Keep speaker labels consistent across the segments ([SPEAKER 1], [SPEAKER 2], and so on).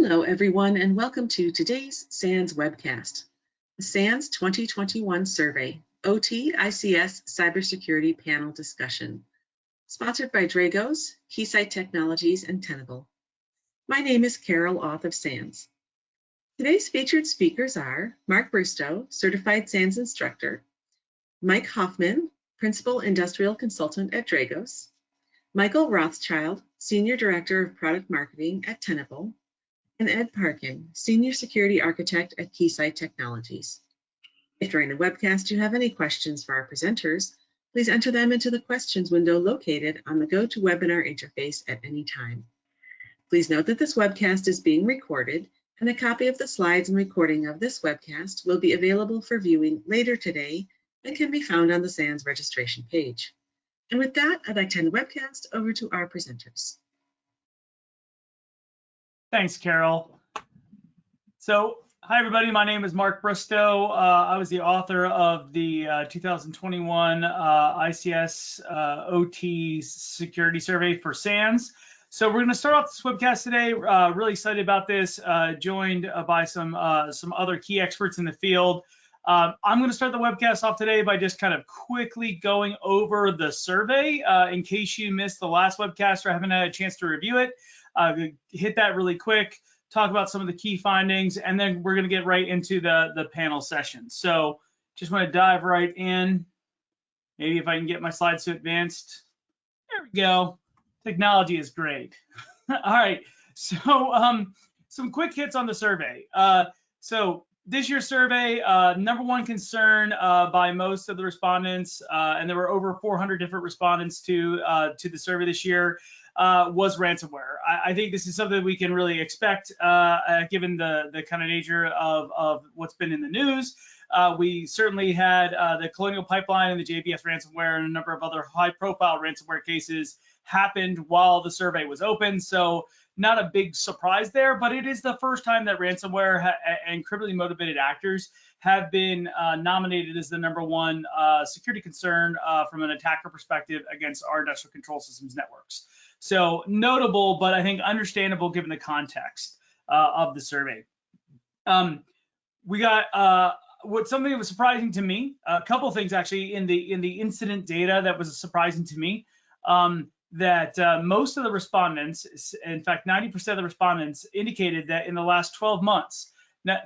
[SPEAKER 1] Hello, everyone, and welcome to today's SANS webcast, the SANS 2021 Survey, OT ICS Cybersecurity Panel Discussion, sponsored by Dragos, Keysight Technologies, and Tenable. My name is Carol Auth of SANS. Today's featured speakers are Mark Bristow, Certified SANS Instructor, Mike Hoffman, Principal Industrial Consultant at Dragos, Michael Rothschild, Senior Director of Product Marketing at Tenable, and Ed Parkin, Senior Security Architect at Keysight Technologies. If during the webcast you have any questions for our presenters, please enter them into the questions window located on the GoToWebinar interface at any time. Please note that this webcast is being recorded, and a copy of the slides and recording of this webcast will be available for viewing later today and can be found on the SANS registration page. And with that, I'd like to hand the webcast over to our presenters.
[SPEAKER 2] Thanks, Carol. So, hi everybody, my name is Mark Bristow. I was the author of the 2021 ICS OT Security Survey for SANS. So we're going to start off this webcast today. Really excited about this, joined by some other key experts in the field. I'm going to start the webcast off today by just kind of quickly going over the survey in case you missed the last webcast or haven't had a chance to review it. Hit that really quick, talk about some of the key findings, and then we're going to get right into the panel session. So just want to dive right in. Maybe if I can get my slides to advanced. There we go. Technology is great. All right. So some quick hits on the survey. So this year's survey, number one concern by most of the respondents, and there were over 400 different respondents to the survey this year, was ransomware. I think this is something we can really expect given the kind of nature of what's been in the news. We certainly had the Colonial Pipeline and the JBS ransomware and a number of other high-profile ransomware cases happened while the survey was open. So not a big surprise there, but it is the first time that ransomware and criminally motivated actors have been nominated as the number one security concern from an attacker perspective against our industrial control systems networks. So notable, but I think understandable given the context of the survey. We got something that was surprising to me. A couple of things actually in the incident data that was surprising to me. That most of the respondents, in fact, 90% of the respondents indicated that in the last 12 months,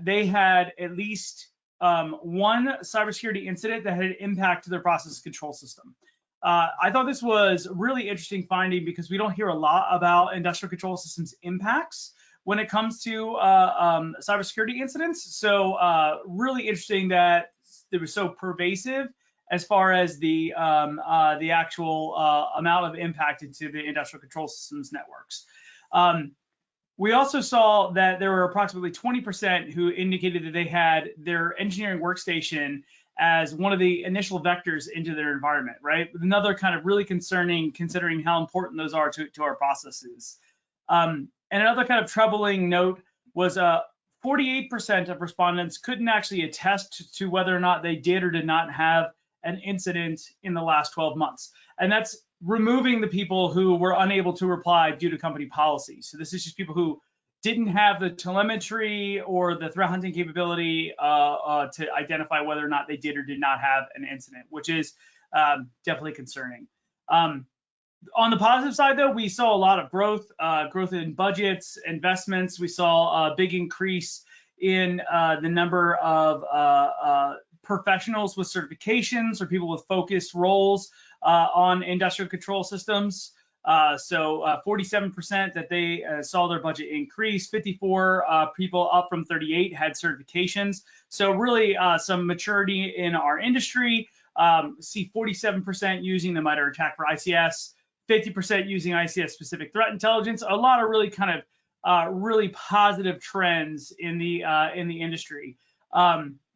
[SPEAKER 2] they had at least one cybersecurity incident that had impacted their process control system. I thought this was a really interesting finding because we don't hear a lot about industrial control systems impacts when it comes to cybersecurity incidents. So really interesting that it was so pervasive as far as the actual amount of impact into the industrial control systems networks. We also saw that there were approximately 20% who indicated that they had their engineering workstation as one of the initial vectors into their environment, right? Another kind of really concerning, considering how important those are to our processes. And another kind of troubling note was 48% of respondents couldn't actually attest to whether or not they did or did not have an incident in the last 12 months. And that's removing the people who were unable to reply due to company policy. So this is just people who didn't have the telemetry or the threat hunting capability to identify whether or not they did or did not have an incident, which is definitely concerning. On the positive side, though, we saw a lot of growth in budgets, investments. We saw a big increase in the number of professionals with certifications or people with focused roles on industrial control systems. So 47% that they saw their budget increase, 54 people up from 38 had certifications. So really some maturity in our industry. See 47% using the MITRE ATT&CK for ICS, 50% using ICS specific threat intelligence. A lot of really kind of really positive trends in the industry.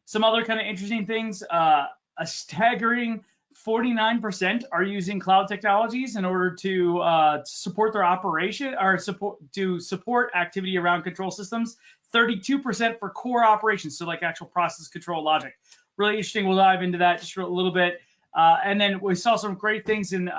[SPEAKER 2] Some other kind of interesting things, a staggering 49% are using cloud technologies in order to support their operation or support activity around control systems. 32% for core operations, so like actual process control logic. Really interesting. We'll dive into that just for a little bit. And then we saw some great things in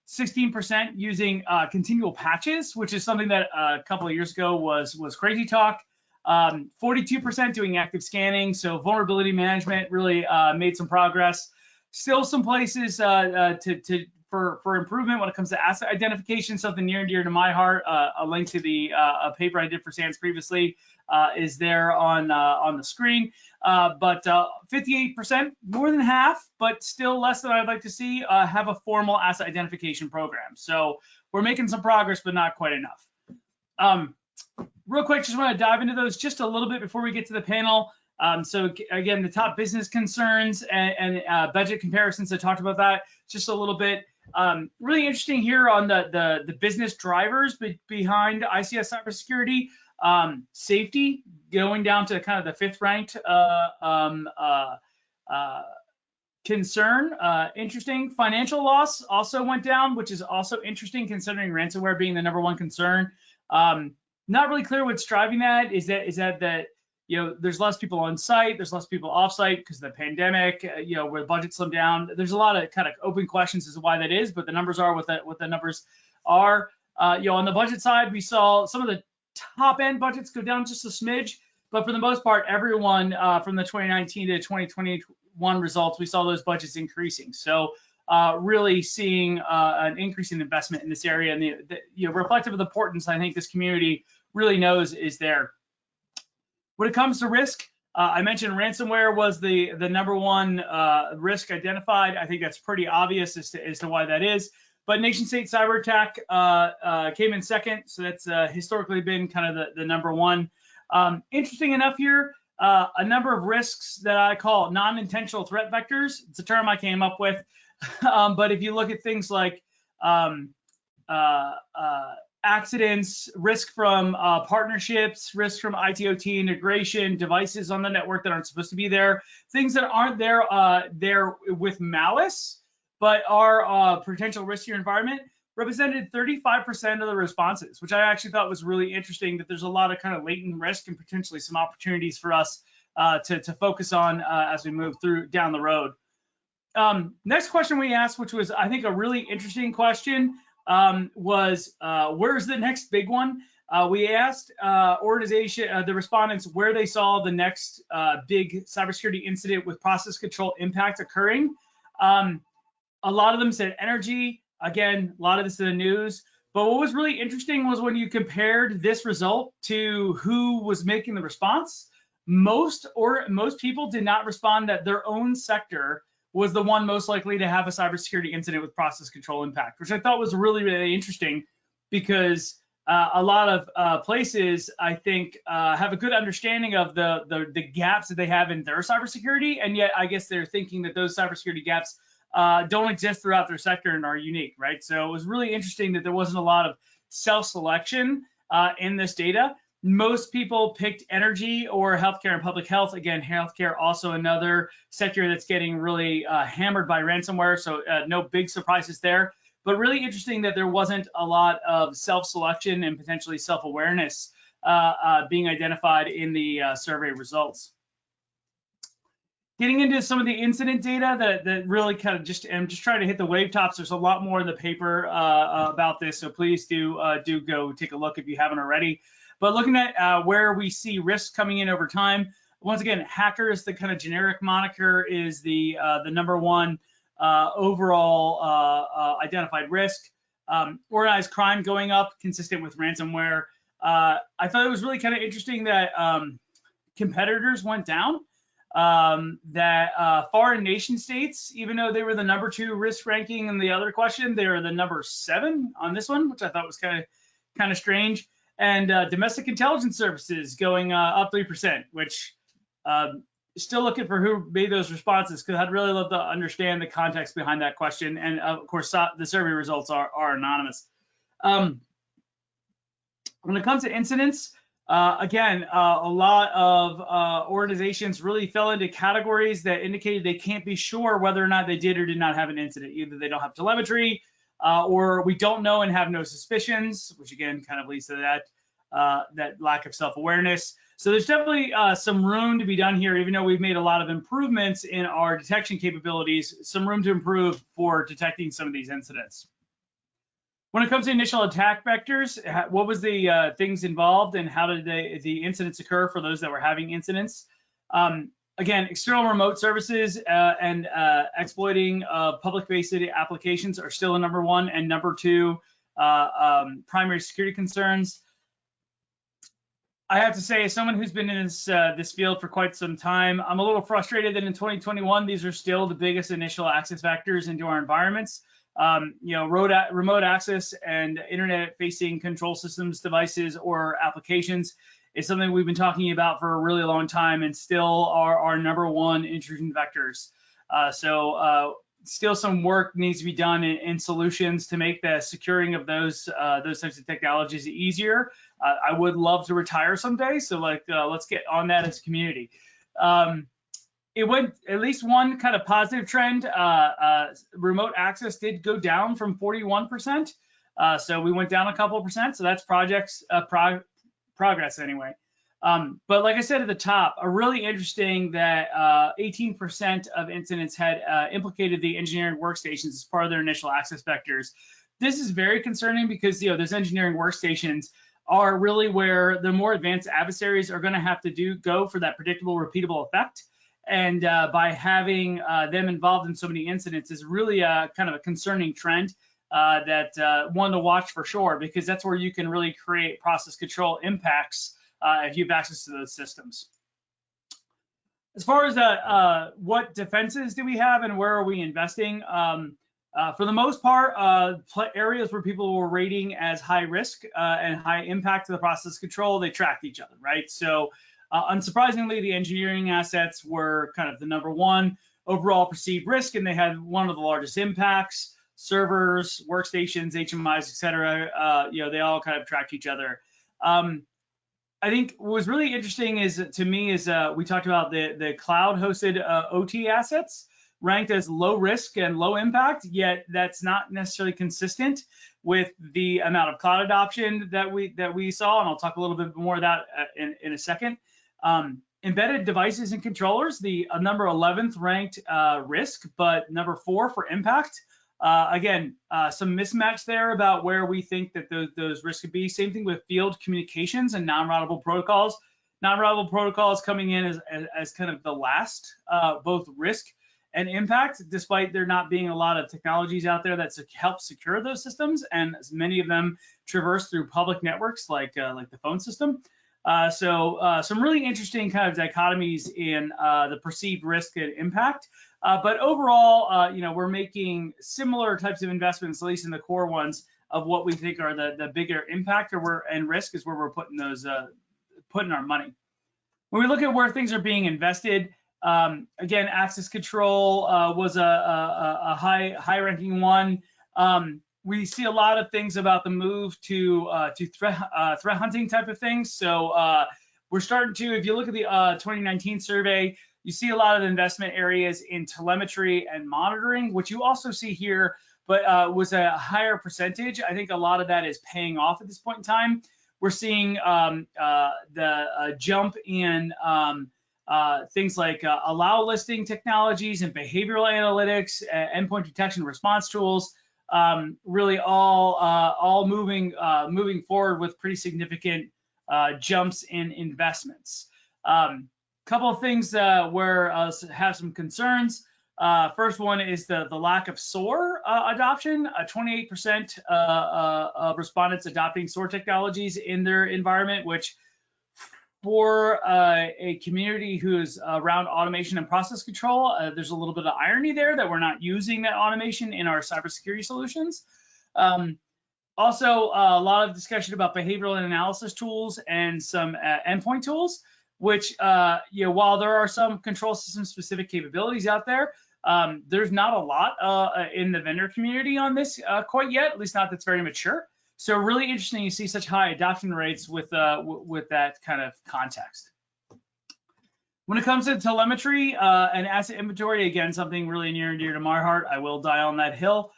[SPEAKER 2] 16% using continual patches, which is something that a couple of years ago was crazy talk. 42% doing active scanning, so vulnerability management really made some progress. Still some places for improvement when it comes to asset identification, something near and dear to my heart. A link to the a paper I did for SANS previously is there on the screen. But 58%, more than half, but still less than I'd like to see, have a formal asset identification program. So we're making some progress, but not quite enough. Real quick, just want to dive into those just a little bit before we get to the panel. So again, the top business concerns and budget comparisons, I talked about that just a little bit. Really interesting here on the business drivers behind ICS cybersecurity. Safety going down to kind of the fifth ranked concern. Interesting. Financial loss also went down, which is also interesting considering ransomware being the #1 concern. Not really clear what's driving that. Is that you know, there's less people on site, there's less people off site because of the pandemic, you know, where the budget slimmed down. There's a lot of kind of open questions as to why that is, but the numbers are what the numbers are. You know, on the budget side, we saw some of the top end budgets go down just a smidge, but for the most part, everyone from the 2019 to 2021 results, we saw those budgets increasing. So really seeing an increase in investment in this area, and the you know, reflective of the importance I think this community really knows is there. When it comes to risk, I mentioned ransomware was the #1 risk identified. I think that's pretty obvious as to why that is. But nation-state cyber attack came in second, so that's historically been kind of the #1. Interesting enough here, a number of risks that I call non-intentional threat vectors. It's a term I came up with, but if you look at things like accidents, risk from partnerships, risk from IT/OT integration, devices on the network that aren't supposed to be there, things that aren't there with malice, but are potential risk to your environment, represented 35% of the responses, which I actually thought was really interesting, that there's a lot of kind of latent risk and potentially some opportunities for us to focus on as we move through down the road. Next question we asked, which was I think a really interesting question, was where's the next big one? We asked the respondents where they saw the next big cybersecurity incident with process control impact occurring. A lot of them said energy. Again, a lot of this is in the news. But what was really interesting was when you compared this result to who was making the response, most people did not respond that their own sector was the one most likely to have a cybersecurity incident with process control impact, which I thought was really, really interesting because a lot of places, I think, have a good understanding of the gaps that they have in their cybersecurity, and yet I guess they're thinking that those cybersecurity gaps don't exist throughout their sector and are unique, right? So it was really interesting that there wasn't a lot of self-selection in this data. Most people picked energy or healthcare and public health. Again, healthcare also another sector that's getting really hammered by ransomware, so no big surprises there. But really interesting that there wasn't a lot of self-selection and potentially self-awareness being identified in the survey results. Getting into some of the incident data that really kind of I'm just trying to hit the wave tops. There's a lot more in the paper about this, so please do go take a look if you haven't already. But looking at where we see risks coming in over time, once again, hackers, the kind of generic moniker, is the #1 overall identified risk. Organized crime going up, consistent with ransomware. I thought it was really kind of interesting that competitors went down. That foreign nation states, even though they were the #2 risk ranking in the other question, they are the #7 on this one, which I thought was kind of strange. And domestic intelligence services going up 3%, which still looking for who made those responses, because I'd really love to understand the context behind that question. And of course, the survey results are anonymous. When it comes to incidents, again, a lot of organizations really fell into categories that indicated they can't be sure whether or not they did or did not have an incident. Either they don't have telemetry, or we don't know and have no suspicions, which again kind of leads to that lack of self-awareness. So there's definitely some room to be done here, even though we've made a lot of improvements in our detection capabilities, some room to improve for detecting some of these incidents. When it comes to initial attack vectors, what was the things involved and how did the incidents occur for those that were having incidents? Again, external remote services and exploiting public-facing applications are still a number one, and number two, primary security concerns. I have to say, as someone who's been in this field for quite some time, I'm a little frustrated that in 2021, these are still the biggest initial access vectors into our environments. Remote access and internet-facing control systems, devices, or applications is something we've been talking about for a really long time and still are our number one intrusion vectors. Still some work needs to be done in solutions to make the securing of those types of technologies easier. I would love to retire someday, so let's get on that as a community. It went at least one kind of positive trend. Remote access did go down from 41%, so we went down a couple of percent. So that's progress anyway. But like I said at the top, a really interesting that 18% of incidents had implicated the engineering workstations as part of their initial access vectors. This is very concerning because those engineering workstations are really where the more advanced adversaries are going to have to go for that predictable, repeatable effect. And by having them involved in so many incidents is really kind of a concerning trend that one to watch for sure, because that's where you can really create process control impacts if you have access to those systems. As far as what defenses do we have and where are we investing? For the most part, areas where people were rating as high risk and high impact to the process control, they tracked each other, right? So unsurprisingly, the engineering assets were kind of the number one overall perceived risk, and they had one of the largest impacts. Servers, workstations, HMIs, et cetera, they all kind of tracked each other. I think what was really interesting to me is we talked about the cloud-hosted OT assets ranked as low risk and low impact, yet that's not necessarily consistent with the amount of cloud adoption that we saw, and I'll talk a little bit more of that in a second. Embedded devices and controllers, the number 11th ranked risk, but number 4 for impact. Again, some mismatch there about where we think that those risks could be. Same thing with field communications and non-routable protocols. Non-routable protocols coming in as kind of the last, both risk and impact, despite there not being a lot of technologies out there that help secure those systems, and as many of them traverse through public networks like the phone system. Some really interesting kind of dichotomies in the perceived risk and impact. But overall, we're making similar types of investments, at least in the core ones, of what we think are the bigger impact and risk is where we're putting our money. When we look at where things are being invested, again, access control was a high-ranking one. We see a lot of things about the move to threat hunting type of things. So we're starting to, if you look at the 2019 survey, you see a lot of investment areas in telemetry and monitoring, which you also see here, but was a higher percentage. I think a lot of that is paying off at this point in time. We're seeing the jump in things like allow listing technologies and behavioral analytics, endpoint detection response tools, really all moving forward with pretty significant jumps in investments. Couple of things where I have some concerns. First one is the lack of SOAR adoption. 28% of respondents adopting SOAR technologies in their environment, which for a community who's around automation and process control, there's a little bit of irony there that we're not using that automation in our cybersecurity solutions. Also, a lot of discussion about behavioral analysis tools and some endpoint tools, which, while there are some control system specific capabilities out there, there's not a lot in the vendor community on this quite yet, at least not that's very mature. So really interesting you see such high adoption rates with that kind of context. When it comes to telemetry and asset inventory, again, something really near and dear to my heart, I will die on that hill.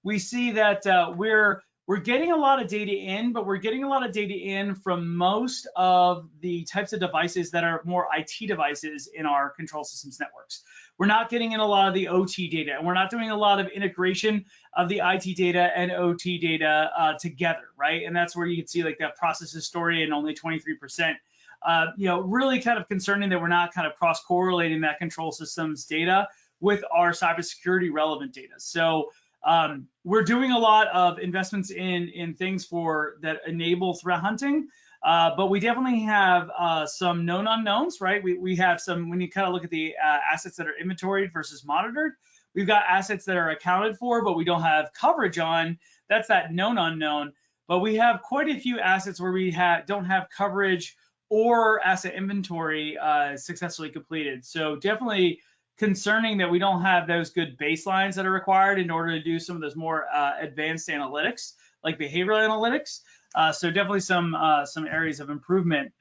[SPEAKER 2] We see that we're we're getting a lot of data in, but we're getting a lot of data in from most of the types of devices that are more IT devices in our control systems networks. We're not getting in a lot of the OT data, and we're not doing a lot of integration of the IT data and OT data together, right? And that's where you can see like that process historian only 23%. Really kind of concerning that we're not kind of cross-correlating that control systems data with our cybersecurity relevant data. So we're doing a lot of investments in things that enable threat hunting, but we definitely have some known unknowns, right? We have some, when you kind of look at the assets that are inventoried versus monitored, we've got assets that are accounted for, but we don't have coverage on. That's that known unknown. But we have quite a few assets where we don't have coverage or asset inventory successfully completed. So definitely concerning that we don't have those good baselines that are required in order to do some of those more advanced analytics, like behavioral analytics. So definitely some areas of improvement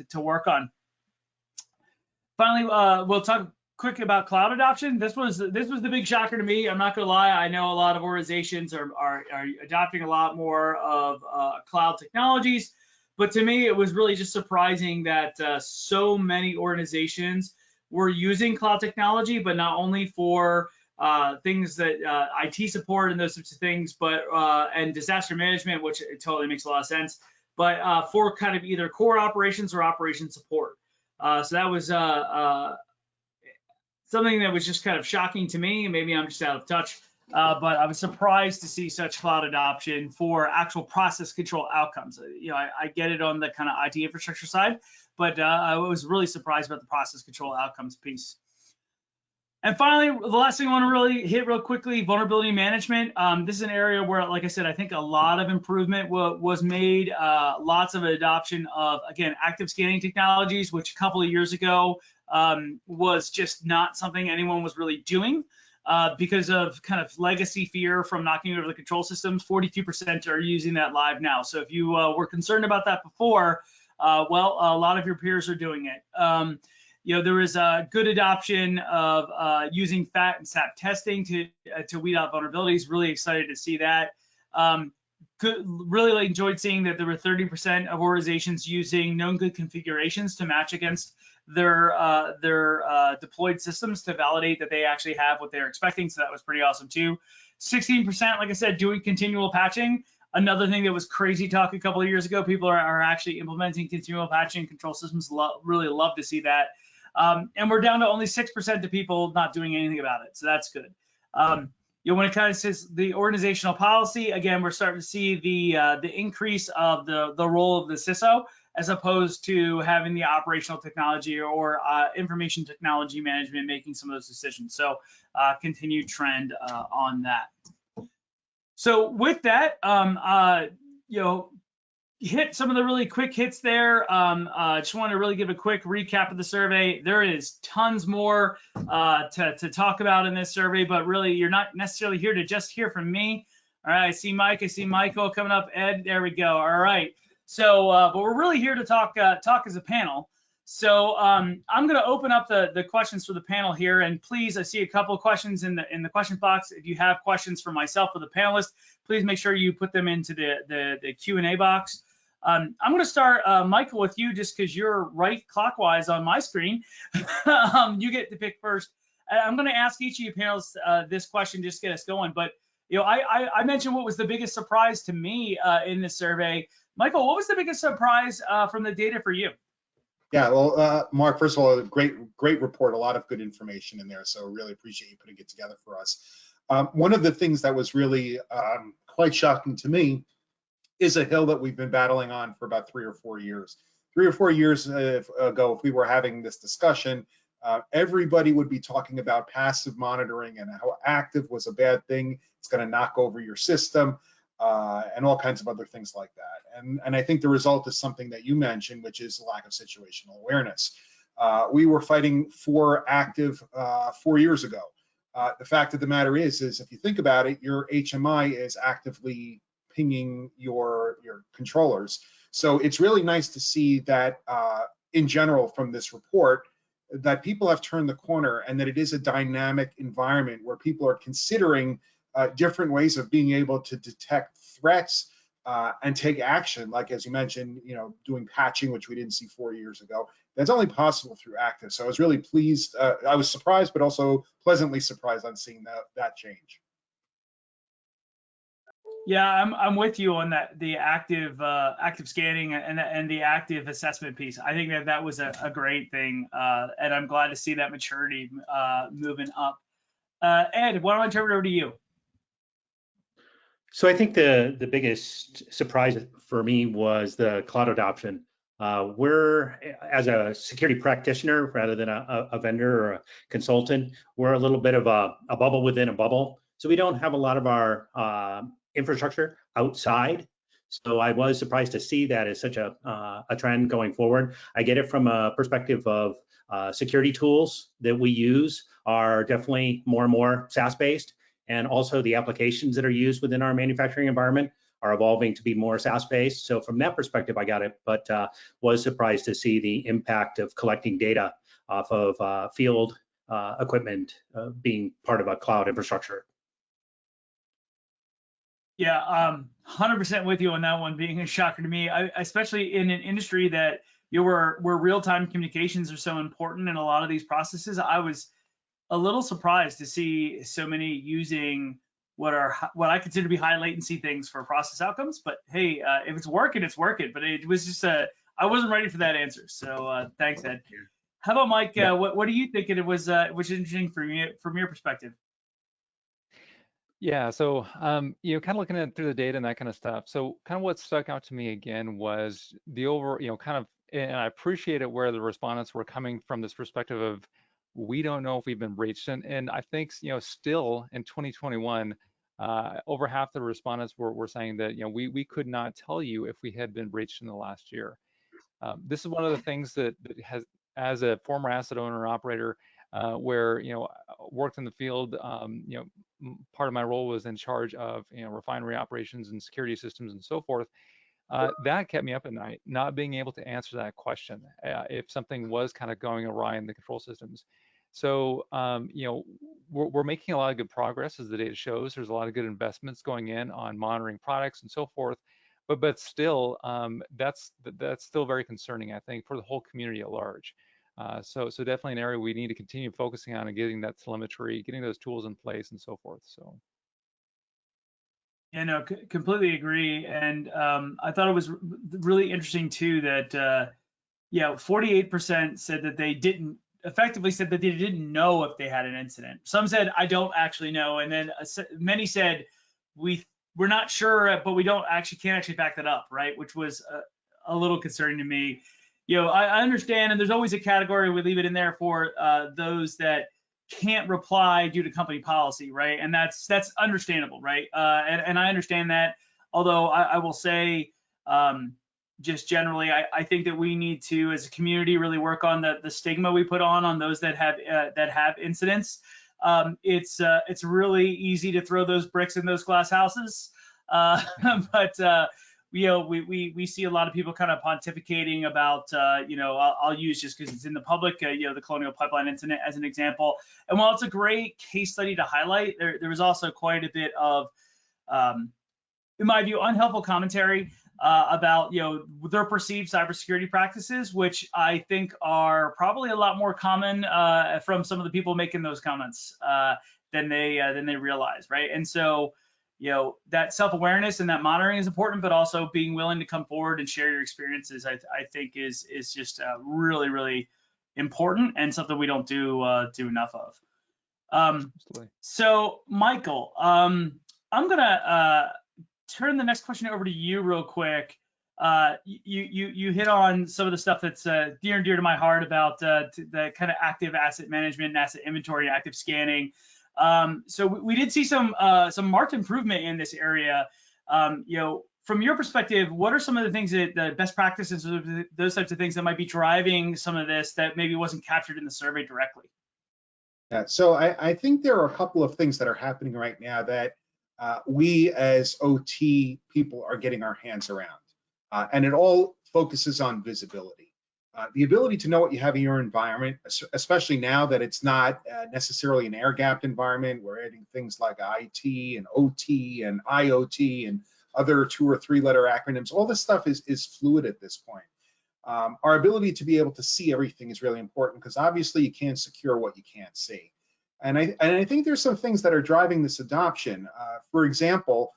[SPEAKER 2] to work on. Finally, we'll talk quick about cloud adoption. This was the big shocker to me. I'm not gonna lie. I know a lot of organizations are adopting a lot more of cloud technologies, but to me, it was really just surprising that so many organizations were using cloud technology, but not only for things that IT support and those sorts of things, but and disaster management, which it totally makes a lot of sense, but for kind of either core operations or operation support. So that was something that was just kind of shocking to me. Maybe I'm just out of touch, but I was surprised to see such cloud adoption for actual process control outcomes. I get it on the kind of IT infrastructure side, but I was really surprised about the process control outcomes piece. And finally, the last thing I want to really hit real quickly, vulnerability management. This is an area where, like I said, I think a lot of improvement was made, lots of adoption of, again, active scanning technologies, which a couple of years ago was just not something anyone was really doing because of kind of legacy fear from knocking over the control systems. 42% are using that live now. So if you were concerned about that before, well, a lot of your peers are doing it. There was a good adoption of using FAT and SAP testing to weed out vulnerabilities. Really excited to see that. Really enjoyed seeing that there were 30% of organizations using known good configurations to match against their deployed systems to validate that they actually have what they're expecting. So that was pretty awesome too. 16%, like I said, doing continual patching. Another thing that was crazy talk a couple of years ago, people are actually implementing continual patching. Control systems really love to see that. And we're down to only 6% of people not doing anything about it. So that's good. When it kind of says the organizational policy, again, we're starting to see the increase of the role of the CISO as opposed to having the operational technology or information technology management making some of those decisions. So continued trend on that. So with that, hit some of the really quick hits there. Just want to really give a quick recap of the survey. There is tons more to talk about in this survey, but really you're not necessarily here to just hear from me. All right, I see Mike, I see Michael coming up, Ed, there we go. All right, so but we're really here to talk as a panel. So I'm going to open up the questions for the panel here, and please, I see a couple of questions in the question box. If you have questions for myself or the panelists, please make sure you put them into the Q&A box. I'm going to start, Michael, with you just because you're right clockwise on my screen. You get to pick first. I'm going to ask each of you panelists this question just to get us going. But I mentioned what was the biggest surprise to me in this survey. Michael, what was the biggest surprise from the data for you?
[SPEAKER 3] Yeah, well, Mark, first of all, great report, a lot of good information in there. So really appreciate you putting it together for us. One of the things that was really quite shocking to me is a hill that we've been battling on for about 3 or 4 years. 3 or 4 years ago, if we were having this discussion, everybody would be talking about passive monitoring and how active was a bad thing. It's going to knock over your system and all kinds of other things like that. And I think the result is something that you mentioned, which is lack of situational awareness. We were fighting for active 4 years ago. The fact of the matter is if you think about it, your HMI is actively pinging your controllers. So it's really nice to see that in general from this report that people have turned the corner and that it is a dynamic environment where people are considering different ways of being able to detect threats and take action, like as you mentioned, doing patching, which we didn't see 4 years ago. That's only possible through Active. So I was really pleased. I was surprised, but also pleasantly surprised on seeing that change.
[SPEAKER 2] Yeah, I'm with you on that. The active scanning and the active assessment piece. I think that was a great thing, and I'm glad to see that maturity moving up. Ed, why don't I turn it over to you?
[SPEAKER 4] So I think the biggest surprise for me was the cloud adoption. We're, as a security practitioner rather than a vendor or a consultant, we're a little bit of a bubble within a bubble. So we don't have a lot of our infrastructure outside. So I was surprised to see that as such a trend going forward. I get it from a perspective of security tools that we use are definitely more and more SaaS-based, and also the applications that are used within our manufacturing environment are evolving to be more SaaS-based. So from that perspective, I got it, but was surprised to see the impact of collecting data off of field equipment being part of a cloud infrastructure.
[SPEAKER 2] Yeah, 100% with you on that one, being a shocker to me, especially in an industry that where real-time communications are so important in a lot of these processes. I was a little surprised to see so many using what I consider to be high latency things for process outcomes. But hey, if it's working, it's working. But it was just I wasn't ready for that answer. So thanks, Ed. How about Mike?
[SPEAKER 4] Yeah.
[SPEAKER 2] What do you think it was interesting from your perspective?
[SPEAKER 5] Yeah, so kind of looking at through the data and that kind of stuff. So kind of what stuck out to me again was the kind of, and I appreciate it where the respondents were coming from this perspective of we don't know if we've been breached, and I think still in 2021, over half the respondents were saying that we could not tell you if we had been breached in the last year. This is one of the things that has, as a former asset owner and operator, where worked in the field, part of my role was in charge of refinery operations and security systems and so forth. That kept me up at night, not being able to answer that question if something was kind of going awry in the control systems. So we're making a lot of good progress, as the data shows. There's a lot of good investments going in on monitoring products and so forth. But still, that's still very concerning, I think, for the whole community at large. So definitely an area we need to continue focusing on and getting that telemetry, getting those tools in place and so forth. So.
[SPEAKER 2] Yeah, no, completely agree. And I thought it was really interesting too that 48% said that they didn't know if they had an incident. Some said, I don't actually know. And then many said, we're not sure, but we can't actually back that up, right? Which was a little concerning to me. I understand, and there's always a category, we leave it in there for those that can't reply due to company policy, right? And that's understandable, right? And I understand that. Although I will say, just generally, I think that we need to, as a community, really work on the stigma we put on those that have incidents. It's really easy to throw those bricks in those glass houses, but we see a lot of people kind of pontificating about I'll use, just because it's in the public, the Colonial Pipeline incident as an example. And while it's a great case study to highlight, there was also quite a bit of, in my view, unhelpful commentary about their perceived cybersecurity practices, which I think are probably a lot more common from some of the people making those comments than they realize, right? And so that self-awareness and that monitoring is important, but also being willing to come forward and share your experiences, I think is just really, really important, and something we don't do enough of. So Michael, I'm gonna turn the next question over to you real quick. You hit on some of the stuff that's near and dear to my heart about the kind of active asset management and asset inventory and active scanning. So we did see some marked improvement in this area. From your perspective, what are some of the things that the best practices, those types of things that might be driving some of this that maybe wasn't captured in the survey directly?
[SPEAKER 3] Yeah, so I think there are a couple of things that are happening right now that we as OT people are getting our hands around, and it all focuses on visibility. The ability to know what you have in your environment, especially now that it's not necessarily an air-gapped environment, we're adding things like IT and OT and IoT and other 2 or 3 letter acronyms. All this stuff is fluid at this point. Our ability to be able to see everything is really important, because obviously you can't secure what you can't see. And I think there's some things that are driving this adoption. For example,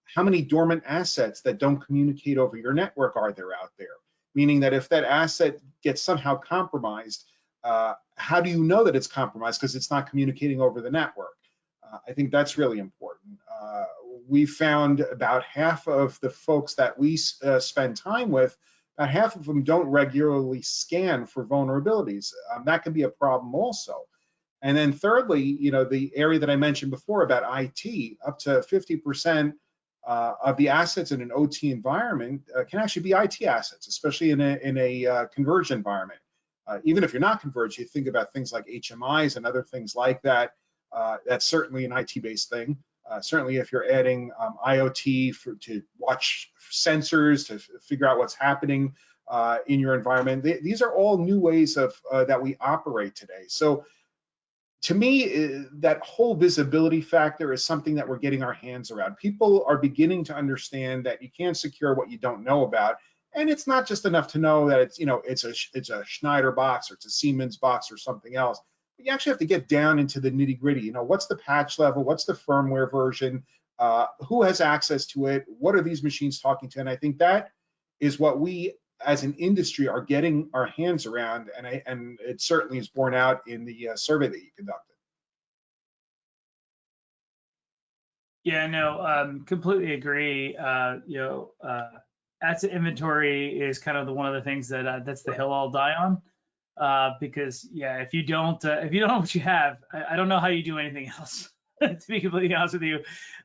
[SPEAKER 3] how many dormant assets that don't communicate over your network are there out there? Meaning that if that asset gets somehow compromised, how do you know that it's compromised? Because it's not communicating over the network. I think that's really important. We found about half of the folks that we spend time with, about half of them don't regularly scan for vulnerabilities. That can be a problem also. And then thirdly, you know, the area that I mentioned before about IT, up to 50% of the assets in an OT environment can actually be IT assets, especially in a converged environment. Even if you're not converged, you think about things like HMIs and other things like that. That's certainly an IT-based thing. Certainly, if you're adding IoT to watch sensors, to figure out what's happening in your environment, these are all new ways of that we operate today. So, to me, that whole visibility factor is something that we're getting our hands around. People are beginning to understand that you can't secure what you don't know about, and it's not just enough to know that it's, you know, it's a Schneider box or it's a Siemens box or something else. But you actually have to get down into the nitty-gritty. You know, what's the patch level? What's the firmware version? Who has access to it? What are these machines talking to? And I think that is what we, as an industry, are getting our hands around, and it certainly is borne out in the survey that you conducted.
[SPEAKER 2] Yeah, no, completely agree. Asset inventory is kind of one of the things that that's the hill I'll die on, because yeah, if you don't know what you have, I don't know how you do anything else. To be completely honest with you.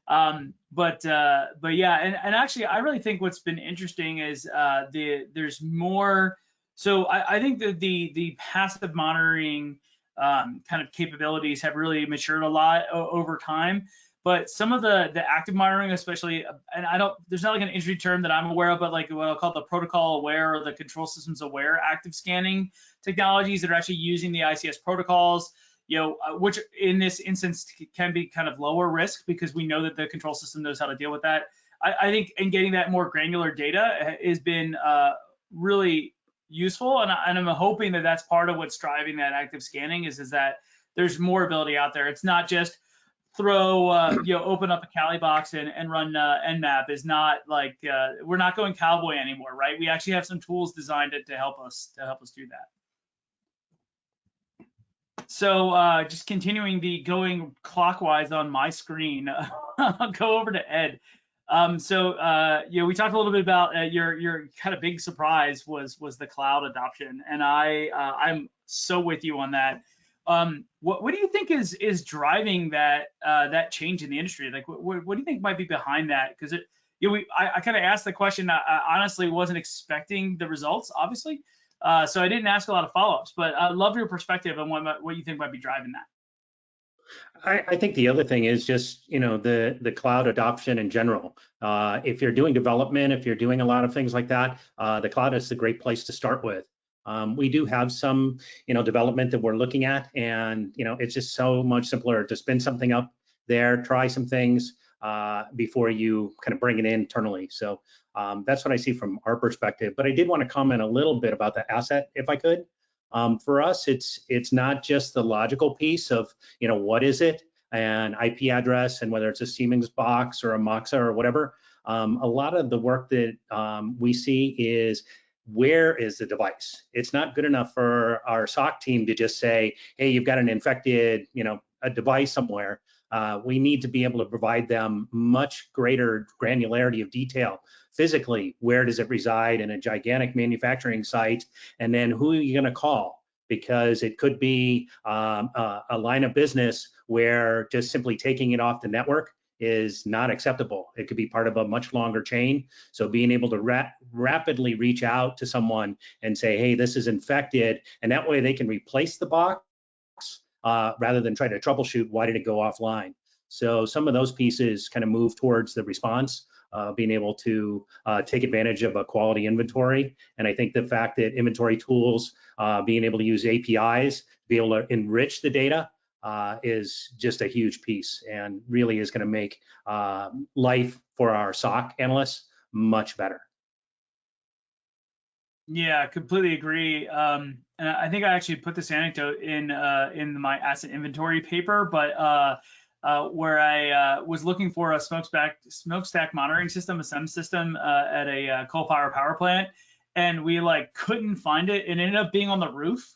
[SPEAKER 2] But yeah, and actually, I really think what's been interesting is there's more. So I think that the passive monitoring kind of capabilities have really matured a lot over time. But some of the active monitoring, especially, and there's not like an industry term that I'm aware of, but like what I'll call the protocol aware or the control systems aware active scanning technologies that are actually using the ICS protocols, you know, which in this instance can be kind of lower risk because we know that the control system knows how to deal with that. I think in getting that more granular data has been really useful, and I'm hoping that that's part of what's driving that active scanning is that there's more ability out there. It's not just throw, open up a Kali box and run Nmap. Is not like we're not going cowboy anymore, right? We actually have some tools designed to help us do that. So just continuing going clockwise on my screen, I'll go over to Ed. We talked a little bit about your kind of big surprise was the cloud adoption, and I'm so with you on that. What do you think is driving that change in the industry? Like, what do you think might be behind that? Because I kind of asked the question. I honestly wasn't expecting the results, obviously. So I didn't ask a lot of follow-ups, but I love your perspective on what you think might be driving that.
[SPEAKER 4] I think the other thing is just, you know, the cloud adoption in general. If you're doing development, if you're doing a lot of things like that, the cloud is a great place to start with. We do have some, you know, development that we're looking at, and, you know, it's just so much simpler to spin something up there, try some things before you kind of bring it in internally. So that's what I see from our perspective. But I did want to comment a little bit about the asset, if I could. For us, it's not just the logical piece of, you know, what is it, an IP address, and whether it's a Siemens box or a Moxa or whatever. A lot of the work that we see is, where is the device? It's not good enough for our SOC team to just say, hey, you've got an infected, you know, a device somewhere. We need to be able to provide them much greater granularity of detail. Physically, where does it reside in a gigantic manufacturing site? And then who are you going to call? Because it could be a line of business where just simply taking it off the network is not acceptable. It could be part of a much longer chain. So being able to rapidly reach out to someone and say, hey, this is infected, and that way they can replace the box rather than try to troubleshoot why did it go offline. So some of those pieces kind of move towards the response, being able to take advantage of a quality inventory. And I think the fact that inventory tools, being able to use APIs, be able to enrich the data is just a huge piece, and really is going to make life for our SOC analysts much better.
[SPEAKER 2] Yeah, completely agree. And I think I actually put this anecdote in my asset inventory paper, but where I was looking for a smokestack monitoring system, a SEM system at a coal-fired power plant, and we like couldn't find it. It ended up being on the roof.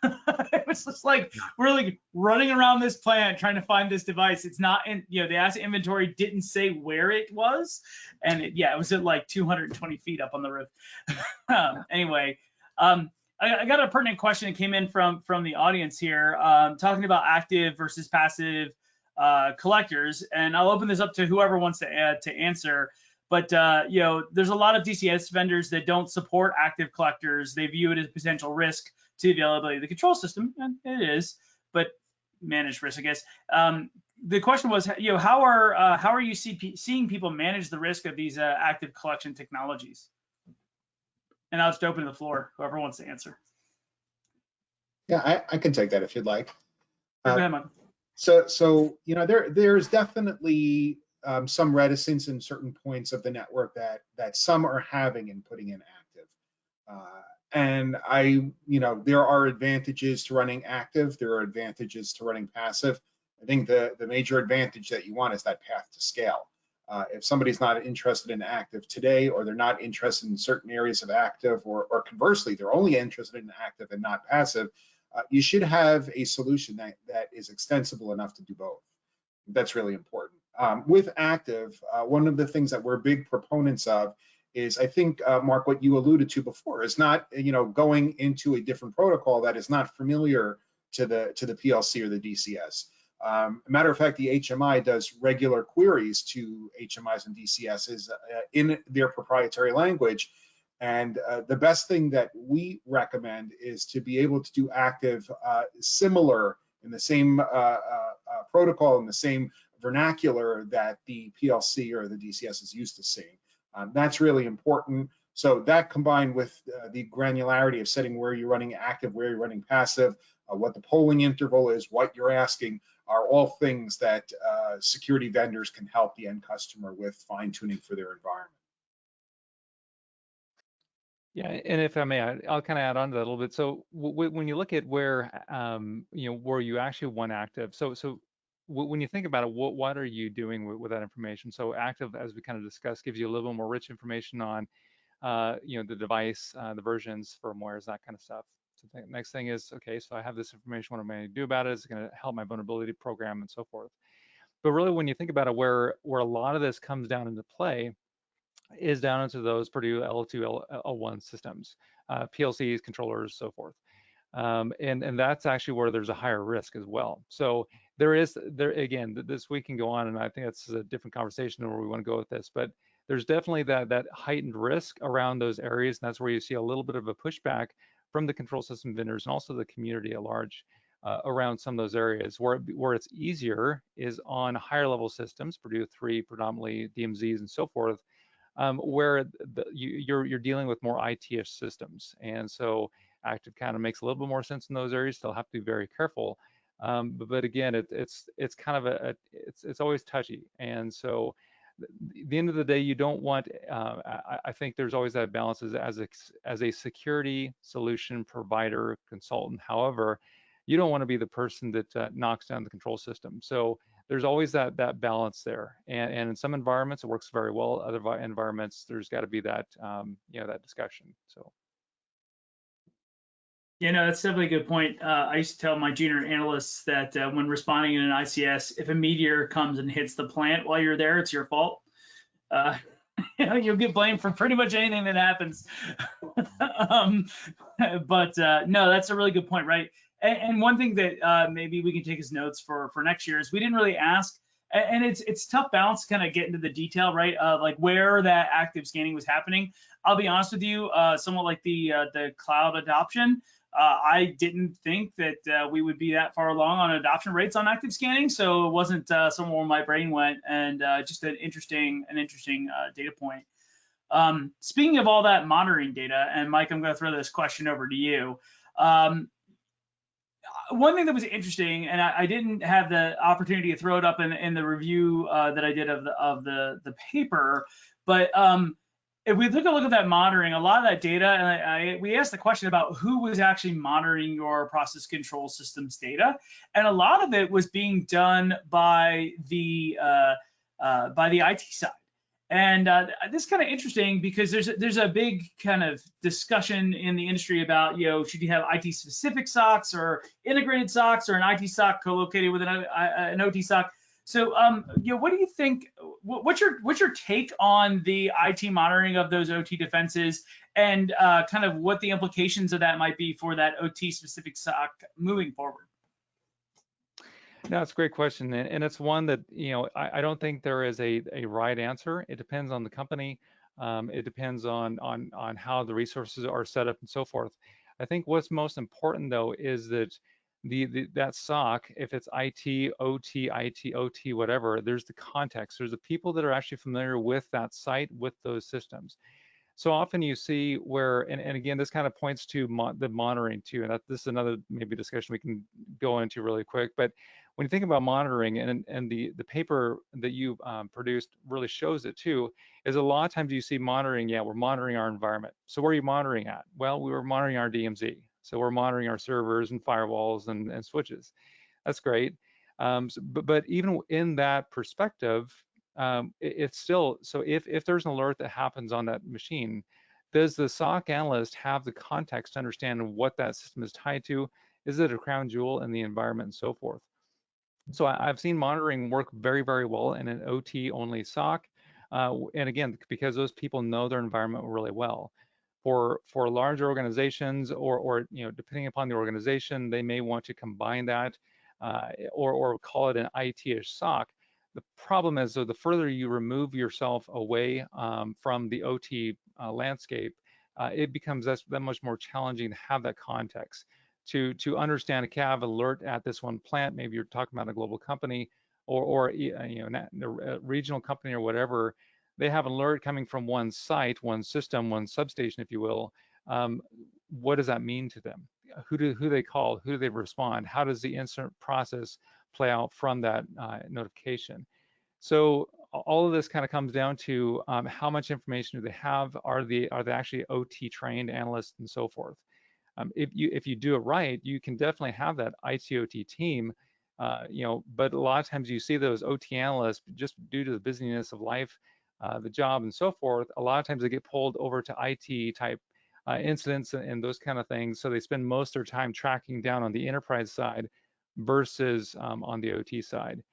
[SPEAKER 2] It was just like we're like running around this plant trying to find this device. It's not in, the asset inventory didn't say where it was, and it was at like 220 feet up on the roof. Anyway, I got a pertinent question that came in from the audience here, talking about active versus passive collectors, and I'll open this up to whoever wants to answer. But there's a lot of DCS vendors that don't support active collectors. They view it as a potential risk to the availability of the control system, and it is, but managed risk, I guess. The question was, how are you seeing people manage the risk of these active collection technologies? And I'll just open the floor, whoever wants to answer.
[SPEAKER 3] Yeah, I can take that if you'd like.
[SPEAKER 2] Go ahead, Michael.
[SPEAKER 3] So there's definitely some reticence in certain points of the network that some are having in putting in active. And there are advantages to running active. There are advantages to running passive. I think the major advantage that you want is that path to scale. If somebody's not interested in active today, or they're not interested in certain areas of active, or conversely, they're only interested in active and not passive, you should have a solution that is extensible enough to do both. That's really important. With active, one of the things that we're big proponents of is, I think, Mark, what you alluded to before, is not going into a different protocol that is not familiar to the PLC or the DCS. Matter of fact, the HMI does regular queries to HMIs and DCSs in their proprietary language. And the best thing that we recommend is to be able to do active similar in the same protocol, in the same vernacular that the PLC or the DCS is used to seeing. That's really important. So that, combined with the granularity of setting where you're running active, where you're running passive, what the polling interval is, what you're asking, are all things that security vendors can help the end customer with fine-tuning for their environment.
[SPEAKER 5] Yeah, and if I may, I'll kind of add on to that a little bit. So when you look at where where you actually want active, so when you think about it, what are you doing with that information? So active, as we kind of discussed, gives you a little bit more rich information on the device, the versions, firmwares, that kind of stuff. So the next thing is, okay, so I have this information. What am I going to do about it? Is it going to help my vulnerability program and so forth? But really, when you think about it, where a lot of this comes down into play is down into those Purdue L2, L1 systems, PLCs, controllers, so forth. And that's actually where there's a higher risk as well. So there again, this we can go on, and I think that's a different conversation where we want to go with this, but there's definitely that heightened risk around those areas, and that's where you see a little bit of a pushback from the control system vendors and also the community at large around some of those areas. Where it's easier is on higher level systems, Purdue 3, predominantly DMZs and so forth, where you're dealing with more IT-ish systems. And so active kind of makes a little bit more sense in those areas. Still have to be very careful. But again, it's kind of it's always touchy. And so at the end of the day, you don't want, I think there's always that balance as a security solution provider, consultant. However, you don't want to be the person that knocks down the control system. So there's always that balance there. And in some environments, it works very well. Other environments, there's got to be that, that discussion. So.
[SPEAKER 2] Yeah, no, that's definitely a good point. I used to tell my junior analysts that when responding in an ICS, if a meteor comes and hits the plant while you're there, it's your fault. You'll get blamed for pretty much anything that happens. But no, that's a really good point, right? And one thing that maybe we can take as notes for next year is we didn't really ask, and it's tough balance to kind of get into the detail, right? Like where that active scanning was happening. I'll be honest with you, somewhat like the cloud adoption. I didn't think that we would be that far along on adoption rates on active scanning, so it wasn't somewhere where my brain went, and just an interesting data point. Speaking of all that monitoring data, and Mike, I'm going to throw this question over to you. One thing that was interesting, and I didn't have the opportunity to throw it up in the review that I did of the paper, but if we took a look at that monitoring, a lot of that data, and we asked the question about who was actually monitoring your process control systems data, and a lot of it was being done by the IT side. And this is kind of interesting because there's a big kind of discussion in the industry about, should you have IT specific SOCs or integrated SOCs or an IT SOC co-located with an OT SOC. So, what do you think? What's your take on the IT monitoring of those OT defenses, and kind of what the implications of that might be for that OT specific SOC moving forward?
[SPEAKER 5] No, it's a great question, and it's one that I don't think there is a right answer. It depends on the company. It depends on how the resources are set up and so forth. I think what's most important though is that that SOC, if it's IT, OT, whatever, there's the context. There's the people that are actually familiar with that site, with those systems. So often you see where, and again, this kind of points to the monitoring too, and this is another maybe discussion we can go into really quick. But when you think about monitoring, and the paper that you produced really shows it too, is a lot of times you see monitoring, we're monitoring our environment. So where are you monitoring at? Well, we were monitoring our DMZ. So we're monitoring our servers and firewalls and switches. That's great. But even in that perspective, it's still, so if there's an alert that happens on that machine, does the SOC analyst have the context to understand what that system is tied to? Is it a crown jewel in the environment and so forth? So I've seen monitoring work very, very well in an OT only SOC. And again, because those people know their environment really well. For large organizations or depending upon the organization, they may want to combine that or call it an IT-ish SOC. The problem is, the further you remove yourself away from the OT landscape, it becomes that much more challenging to have that context to understand. Okay, I have an alert at this one plant. Maybe you're talking about a global company or a regional company or whatever. They have an alert coming from one site, one system, one substation, if you will. What does that mean to them? Who they call? Who do they respond? How does the incident process play out from that notification? So all of this kind of comes down to how much information do they have? Are they actually OT trained analysts and so forth? If you do it right, you can definitely have that IT/OT team. But a lot of times you see those OT analysts, just due to the busyness of life, the job and so forth, a lot of times they get pulled over to IT type incidents and those kind of things. So they spend most of their time tracking down on the enterprise side versus on the OT side.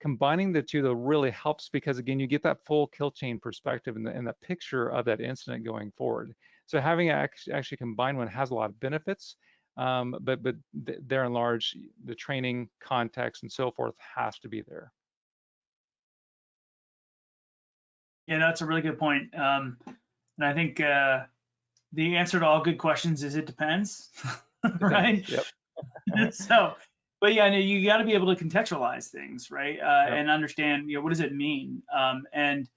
[SPEAKER 5] Combining the two though really helps because again, you get that full kill chain perspective and the picture of that incident going forward. So having it actually combined one has a lot of benefits, but there and large, the training context and so forth has to be there.
[SPEAKER 2] Yeah, that's a really good point. And I think the answer to all good questions is it depends, right?
[SPEAKER 5] Yep.
[SPEAKER 2] So, but yeah, you got to be able to contextualize things, right?
[SPEAKER 5] Yep.
[SPEAKER 2] And understand, what does it mean? And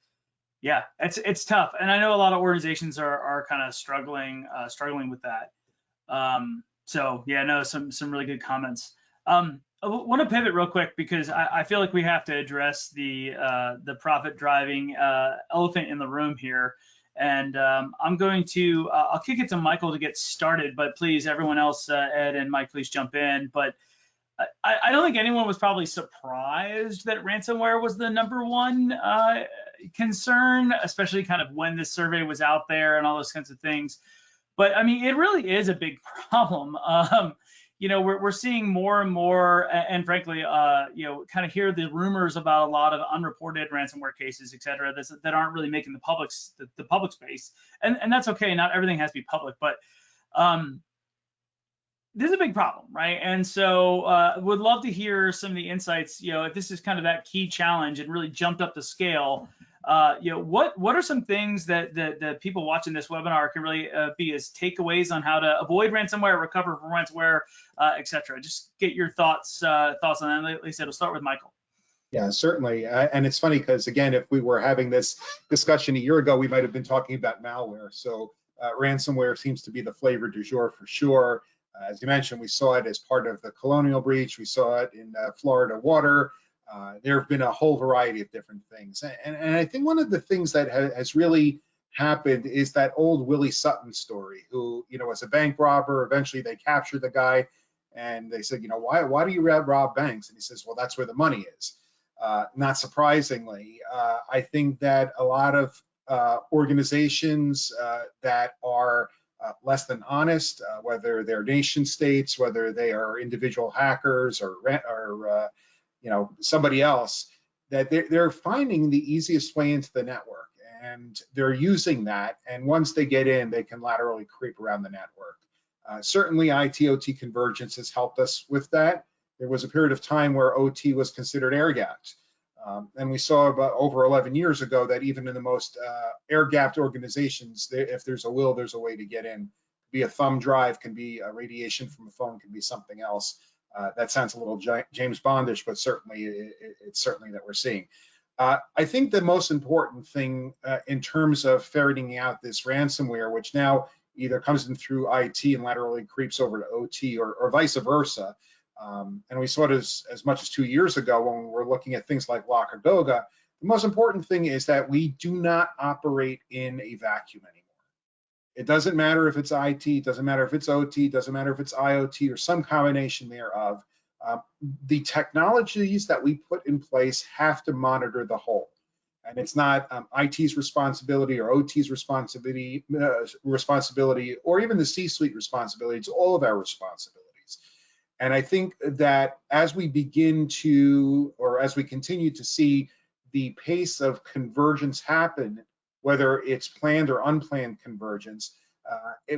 [SPEAKER 2] yeah, it's tough. And I know a lot of organizations are kind of struggling with that. So yeah, no, some really good comments. I want to pivot real quick because I feel like we have to address the profit driving elephant in the room here. And I'm going to, I'll kick it to Michael to get started, but please, everyone else, Ed and Mike, please jump in. But I don't think anyone was probably surprised that ransomware was the #1 concern, especially kind of when this survey was out there and all those kinds of things. But I mean, it really is a big problem. We're seeing more and more, and frankly, kind of hear the rumors about a lot of unreported ransomware cases, et cetera, that aren't really making the public space. And that's okay. Not everything has to be public, but this is a big problem, right? And so would love to hear some of the insights, if this is kind of that key challenge and really jumped up the scale, what are some things that the people watching this webinar can really be as takeaways on how to avoid ransomware, recover from ransomware, etc. Just get your thoughts on that. At least it'll start with Michael.
[SPEAKER 3] Yeah, certainly. And it's funny because, again, if we were having this discussion a year ago, we might have been talking about malware. So ransomware seems to be the flavor du jour for sure. As you mentioned, we saw it as part of the Colonial breach. We saw it in Florida water. There have been a whole variety of different things. And I think one of the things that has really happened is that old Willie Sutton story, who, was a bank robber. Eventually they captured the guy and they said, why do you rob banks? And he says, well, that's where the money is. Not surprisingly, I think that a lot of organizations that are less than honest, whether they're nation states, whether they are individual hackers or somebody else, that they're finding the easiest way into the network, and they're using that. And once they get in, they can laterally creep around the network. Certainly, IT/OT convergence has helped us with that. There was a period of time where OT was considered air-gapped. And we saw about over 11 years ago that even in the most air-gapped organizations, if there's a will, there's a way to get in. Can be a thumb drive, can be a radiation from a phone, can be something else. That sounds a little James Bondish, but certainly it's certainly that we're seeing. I think the most important thing in terms of ferreting out this ransomware, which now either comes in through IT and laterally creeps over to OT or vice versa, and we saw it as much as 2 years ago when we were looking at things like Lakagoga. The most important thing is that we do not operate in a vacuum anymore. It doesn't matter if it's IT, it doesn't matter if it's OT, it doesn't matter if it's IoT or some combination thereof. The technologies that we put in place have to monitor the whole. And it's not IT's responsibility or OT's responsibility, or even the C-suite responsibility. It's all of our responsibilities. And I think that as we begin to, or as we continue to see the pace of convergence happen, whether it's planned or unplanned convergence,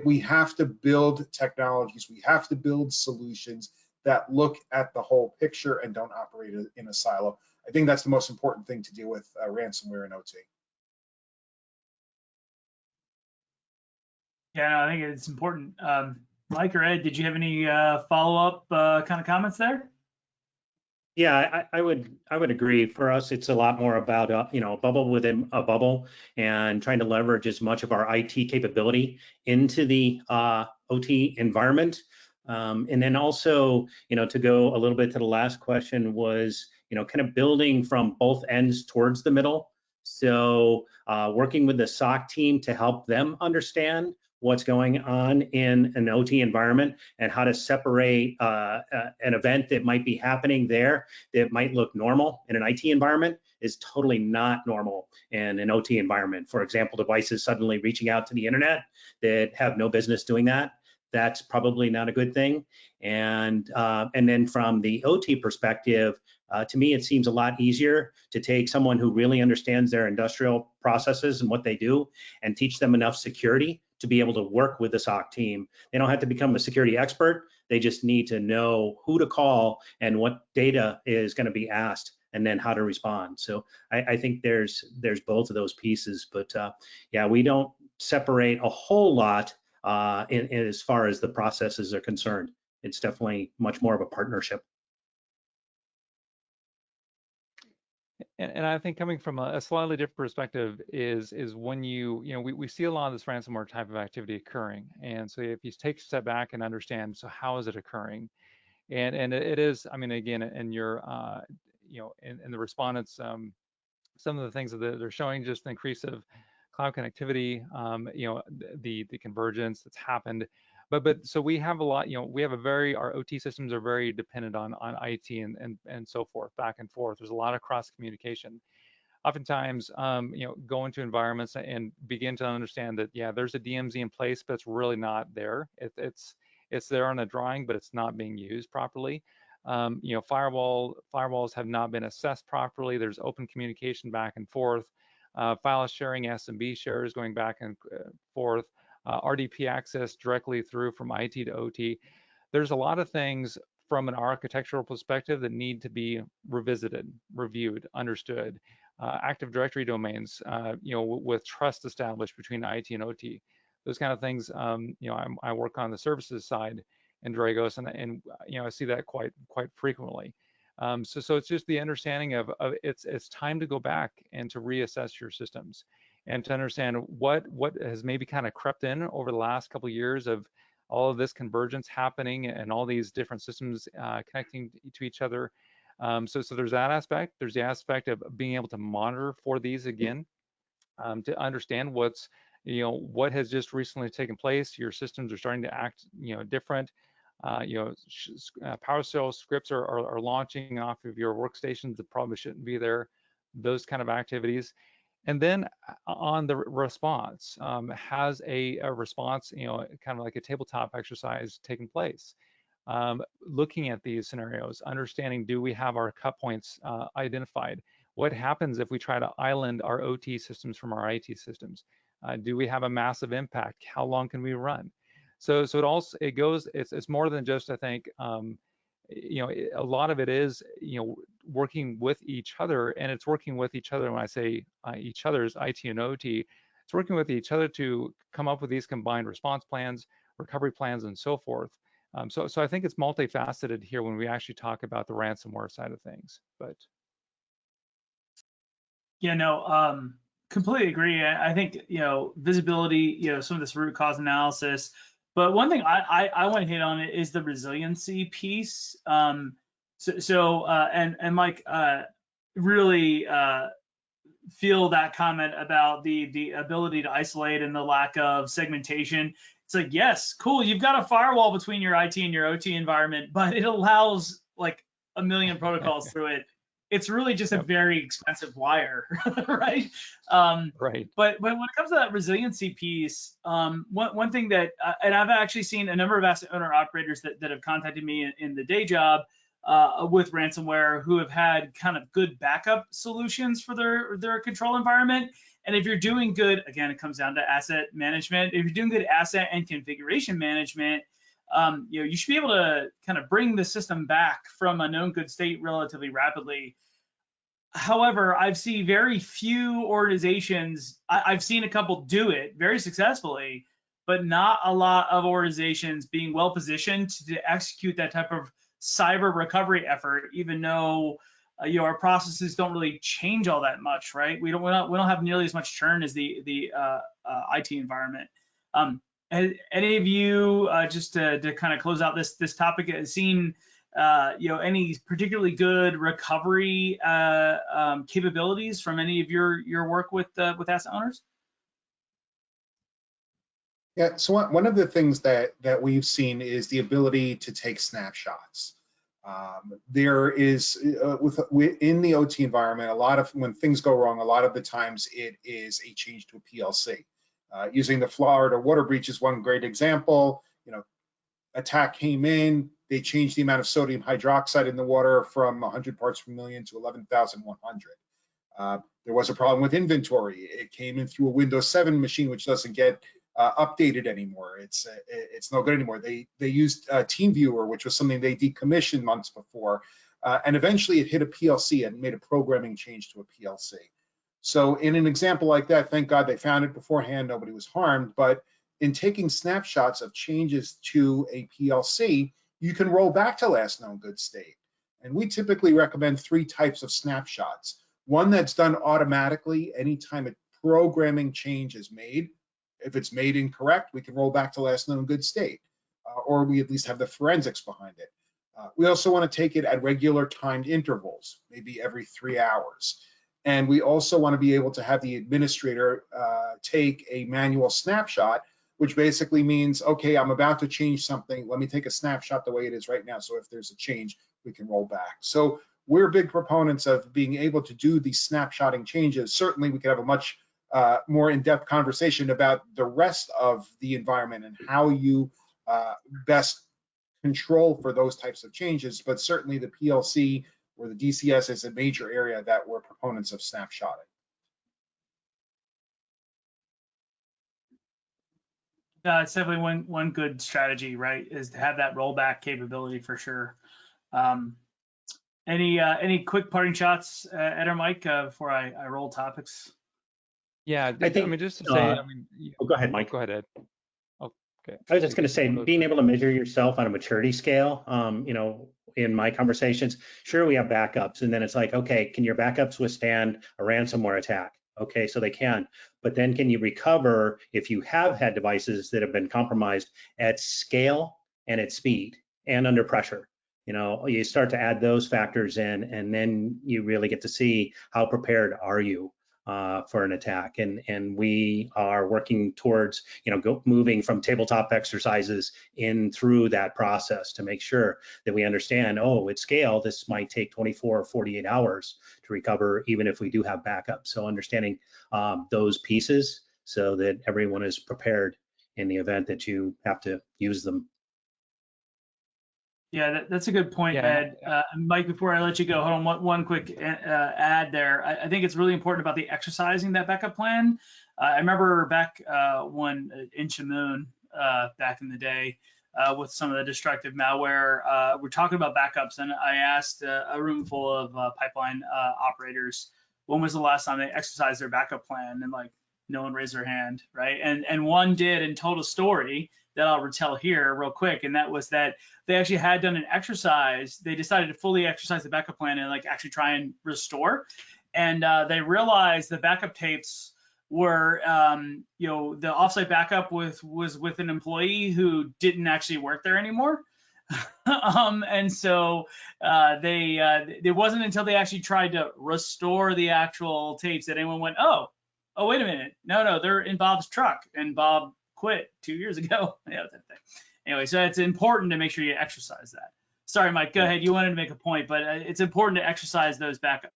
[SPEAKER 3] we have to build technologies, we have to build solutions that look at the whole picture and don't operate in a silo. I think that's the most important thing to deal with ransomware and OT.
[SPEAKER 2] Yeah, no, I think it's important. Mike or Ed, did you have any follow-up kind of comments there?
[SPEAKER 4] Yeah, I would agree. For us, it's a lot more about a bubble within a bubble, and trying to leverage as much of our IT capability into the OT environment. And then also, to go a little bit to the last question was, kind of building from both ends towards the middle. So working with the SOC team to help them understand what's going on in an OT environment and how to separate an event that might be happening there that might look normal in an IT environment is totally not normal in an OT environment. For example, devices suddenly reaching out to the internet that have no business doing that. That's probably not a good thing. And then from the OT perspective, to me, it seems a lot easier to take someone who really understands their industrial processes and what they do and teach them enough security to be able to work with the SOC team. They don't have to become a security expert. They just need to know who to call and what data is going to be asked and then how to respond. So I think there's both of those pieces. But yeah, we don't separate a whole lot in as far as the processes are concerned. It's definitely much more of a partnership.
[SPEAKER 5] And I think coming from a slightly different perspective is when we see a lot of this ransomware type of activity occurring. And so if you take a step back and understand, so how is it occurring? And it is, I mean, again, in your, in the respondents, some of the things that they're showing, just the increase of cloud connectivity, the convergence that's happened. But so we have a lot, we have our OT systems are very dependent on IT and so forth, back and forth. There's a lot of cross communication. Oftentimes, go into environments and begin to understand that, yeah, there's a DMZ in place, but it's really not there. It's there on a drawing, but it's not being used properly. Firewalls have not been assessed properly. There's open communication back and forth. File sharing, SMB shares going back and forth. RDP access directly through from IT to OT. There's a lot of things from an architectural perspective that need to be revisited, reviewed, understood. Active Directory domains, with trust established between IT and OT. Those kind of things, I work on the services side in Dragos, and I see that quite frequently. So it's just the understanding of it's time to go back and to reassess your systems, and to understand what has maybe kind of crept in over the last couple of years of all of this convergence happening and all these different systems connecting to each other. So there's that aspect. There's the aspect of being able to monitor for these again, to understand what has just recently taken place. Your systems are starting to act, different. PowerShell scripts are launching off of your workstations that probably shouldn't be there. Those kind of activities. And then on the response, has a response, kind of like a tabletop exercise taking place. Looking at these scenarios, understanding, do we have our cut points identified? What happens if we try to island our OT systems from our IT systems? Do we have a massive impact? How long can we run? So it's more than just, I think, a lot of it is, working with each other, and it's working with each other. When I say each other's IT and OT, it's working with each other to come up with these combined response plans, recovery plans, and so forth. So I think it's multifaceted here when we actually talk about the ransomware side of things. But
[SPEAKER 2] yeah, no, completely agree. I think visibility, some of this root cause analysis. But one thing I want to hit on is the resiliency piece. And Mike, really feel that comment about the ability to isolate and the lack of segmentation. It's like, yes, cool, you've got a firewall between your IT and your OT environment, but it allows like a million protocols through it. It's really just a very expensive wire, right?
[SPEAKER 5] Right.
[SPEAKER 2] But when it comes to that resiliency piece, one thing that, and I've actually seen a number of asset owner operators that have contacted me in the day job with ransomware, who have had kind of good backup solutions for their control environment. And if you're doing good, again, it comes down to asset management. If you're doing good asset and configuration management, you should be able to kind of bring the system back from a known good state relatively rapidly. However, I've seen very few organizations, I've seen a couple do it very successfully, but not a lot of organizations being well positioned to execute that type of cyber recovery effort, even though our processes don't really change all that much, right? We don't have nearly as much churn as the IT environment. Any of you, just to kind of close out this topic, has seen any particularly good recovery capabilities from any of your work with asset owners?
[SPEAKER 3] Yeah, so one of the things that we've seen is the ability to take snapshots. There is, in the OT environment, a lot of, when things go wrong, a lot of the times it is a change to a PLC. Using the Florida water breach is one great example. Attack came in, they changed the amount of sodium hydroxide in the water from 100 parts per million to 11,100. There was a problem with inventory. It came in through a Windows 7 machine, which doesn't get updated anymore. It's no good anymore. They used TeamViewer, which was something they decommissioned months before, and eventually it hit a PLC and made a programming change to a PLC. So in an example like that, thank God they found it beforehand, nobody was harmed, but in taking snapshots of changes to a PLC, you can roll back to last known good state. And we typically recommend 3 types of snapshots. One that's done automatically anytime a programming change is made. If it's made incorrect, we can roll back to last known good state, or we at least have the forensics behind it. We also want to take it at regular timed intervals, maybe every 3 hours. And we also want to be able to have the administrator take a manual snapshot, which basically means, okay, I'm about to change something. Let me take a snapshot the way it is right now. So if there's a change, we can roll back. So we're big proponents of being able to do these snapshotting changes. Certainly we could have a much more in-depth conversation about the rest of the environment and how you best control for those types of changes. But certainly the PLC or the DCS is a major area that we're proponents of snapshotting.
[SPEAKER 2] It's definitely one good strategy, right, is to have that rollback capability for sure. Any quick parting shots, Ed or Mike, before I roll topics?
[SPEAKER 5] Yeah,
[SPEAKER 4] I think,
[SPEAKER 5] mean, just to say, I mean,
[SPEAKER 4] oh, go ahead, Mike.
[SPEAKER 5] go ahead, Ed. Oh, okay.
[SPEAKER 4] I was just going to say, being able to measure yourself on a maturity scale, in my conversations, sure, we have backups, and then it's like, okay, can your backups withstand a ransomware attack? Okay, so they can, but then can you recover if you have had devices that have been compromised at scale and at speed and under pressure? You start to add those factors in, and then you really get to see how prepared are you for an attack. And we are working towards, moving from tabletop exercises in through that process to make sure that we understand, oh, at scale, this might take 24 or 48 hours to recover, even if we do have backup. So understanding those pieces so that everyone is prepared in the event that you have to use them.
[SPEAKER 2] Yeah, that's a good point,
[SPEAKER 5] Yeah.
[SPEAKER 2] Ed. Mike, before I let you go, hold on one quick add there. I think it's really important about the exercising that backup plan. I remember back when in Shamoon, back in the day, with some of the destructive malware, we're talking about backups, and I asked a room full of pipeline operators, when was the last time they exercised their backup plan? And like, no one raised their hand, right? And one did and told a story that I'll retell here real quick, and that was that they actually had done an exercise. They decided to fully exercise the backup plan and like actually try and restore. And they realized the backup tapes were, the offsite backup was with an employee who didn't actually work there anymore. And so it wasn't until they actually tried to restore the actual tapes that anyone went, oh, wait a minute. No, they're in Bob's truck, and Bob quit 2 years ago. Yeah, that thing. Anyway, so it's important to make sure you exercise that. Sorry, Mike, go ahead. You wanted to make a point, but it's important to exercise those backups.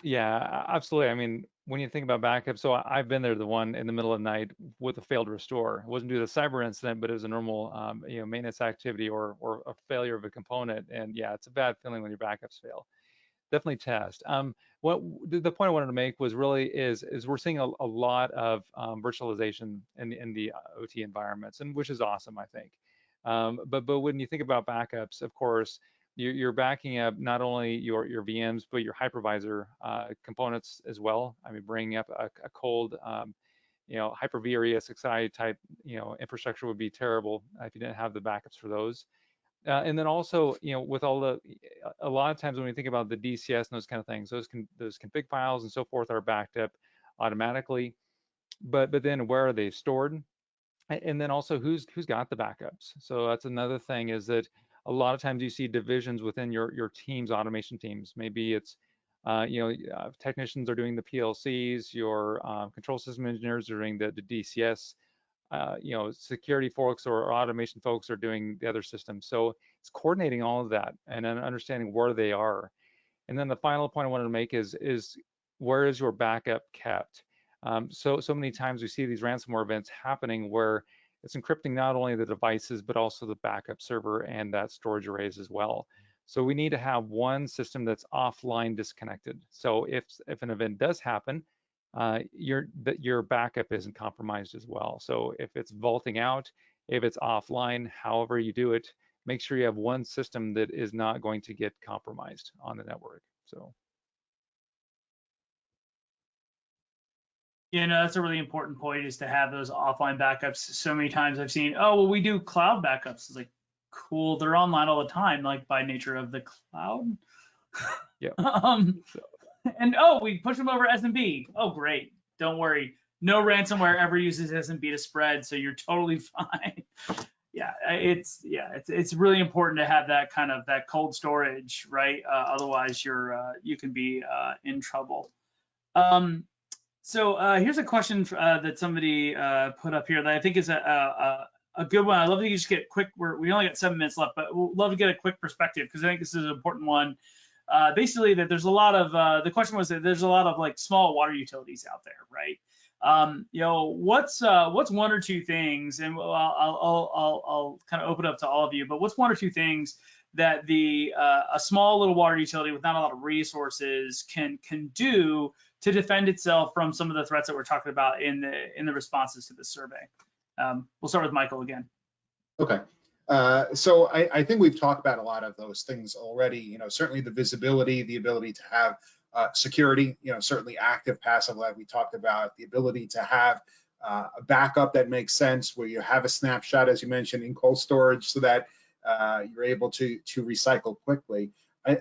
[SPEAKER 5] Yeah, absolutely. I mean, when you think about backup, so I've been there, the one in the middle of the night with a failed restore. It wasn't due to the cyber incident, but it was a normal, maintenance activity or a failure of a component. And yeah, it's a bad feeling when your backups fail. Definitely test. What the point I wanted to make was really is we're seeing a lot of virtualization in the OT environments, and which is awesome, I think. But when you think about backups, of course, you're backing up not only your VMs but your hypervisor components as well. I mean, bringing up a cold Hyper-V or ESXi type infrastructure would be terrible if you didn't have the backups for those. And then also, with all a lot of times when we think about the DCS and those kind of things, those config files and so forth are backed up automatically. But then where are they stored? And then also who's got the backups? So that's another thing, is that a lot of times you see divisions within your teams, automation teams. Maybe it's technicians are doing the PLCs, your control system engineers are doing the DCS. Security folks or automation folks are doing the other systems. So it's coordinating all of that and then understanding where they are. And then the final point I wanted to make is where is your backup kept? So many times we see these ransomware events happening where it's encrypting not only the devices, but also the backup server and that storage arrays as well. So we need to have one system that's offline disconnected. So if an event does happen, your backup isn't compromised as well. So if it's vaulting out, if it's offline, however you do it, make sure you have one system that is not going to get compromised on the network. So.
[SPEAKER 2] That's a really important point, is to have those offline backups. So many times I've seen, oh, well, we do cloud backups. It's like, cool, they're online all the time, like by nature of the cloud.
[SPEAKER 5] Yeah.
[SPEAKER 2] And we push them over SMB. Oh, great. Don't worry. No ransomware ever uses SMB to spread, so you're totally fine. It's really important to have that kind of that cold storage, right? Otherwise, you can be in trouble. So here's a question that somebody put up here that I think is a good one. I'd love to just get quick. We only got 7 minutes left, but we'll love to get a quick perspective, because I think this is an important one. Basically, that there's a lot of the question was that there's a lot of like small water utilities out there, right? What's one or two things, and I'll kind of open up to all of you, but what's one or two things that a small little water utility with not a lot of resources can do to defend itself from some of the threats that we're talking about in the responses to the survey? We'll start with Michael again.
[SPEAKER 3] Okay. So I think we've talked about a lot of those things already. You know, certainly the visibility, the ability to have security, you know, certainly active, passive, like we talked about, the ability to have a backup that makes sense, where you have a snapshot, as you mentioned, in cold storage, so that you're able to recycle quickly,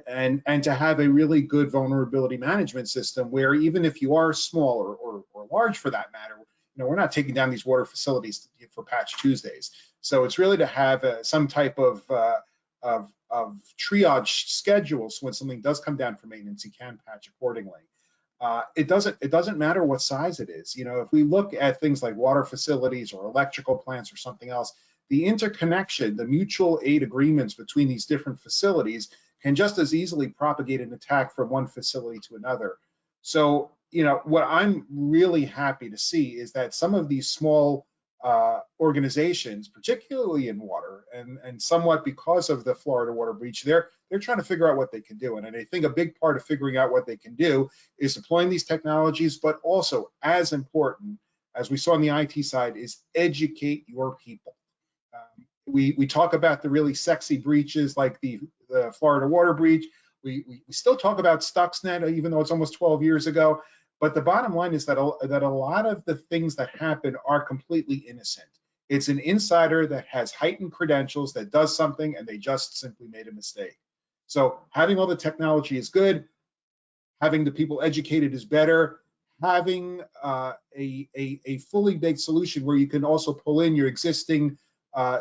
[SPEAKER 3] and to have a really good vulnerability management system, where even if you are small or large for that matter, you know, we're not taking down these water facilities for Patch Tuesdays. So it's really to have some type of triage schedule, so when something does come down for maintenance, you can patch accordingly. It doesn't matter what size it is. You know, if we look at things like water facilities or electrical plants or something else, the interconnection, the mutual aid agreements between these different facilities can just as easily propagate an attack from one facility to another. So, you know, what I'm really happy to see is that some of these small organizations, particularly in water, and somewhat because of the Florida water breach, they're trying to figure out what they can do. And I think a big part of figuring out what they can do is deploying these technologies, but also, as important as we saw on the IT side, is educate your people. We talk about the really sexy breaches like the Florida water breach. We still talk about Stuxnet, even though it's almost 12 years ago. But the bottom line is that a lot of the things that happen are completely innocent. It's an insider that has heightened credentials that does something, and they just simply made a mistake. So having all the technology is good. Having the people educated is better. Having a fully baked solution where you can also pull in your existing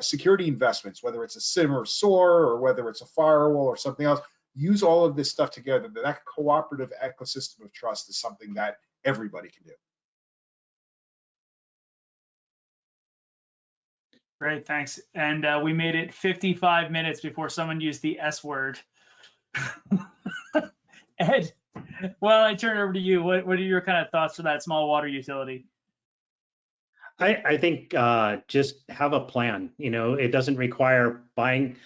[SPEAKER 3] security investments, whether it's a SIM or SOAR, or whether it's a firewall or something else, use all of this stuff together. That cooperative ecosystem of trust is something that everybody can do.
[SPEAKER 2] Great, thanks. And we made it 55 minutes before someone used the S word. Ed, well, I turn it over to you. What are your kind of thoughts for that small water utility?
[SPEAKER 4] I think just have a plan. You know, it doesn't require buying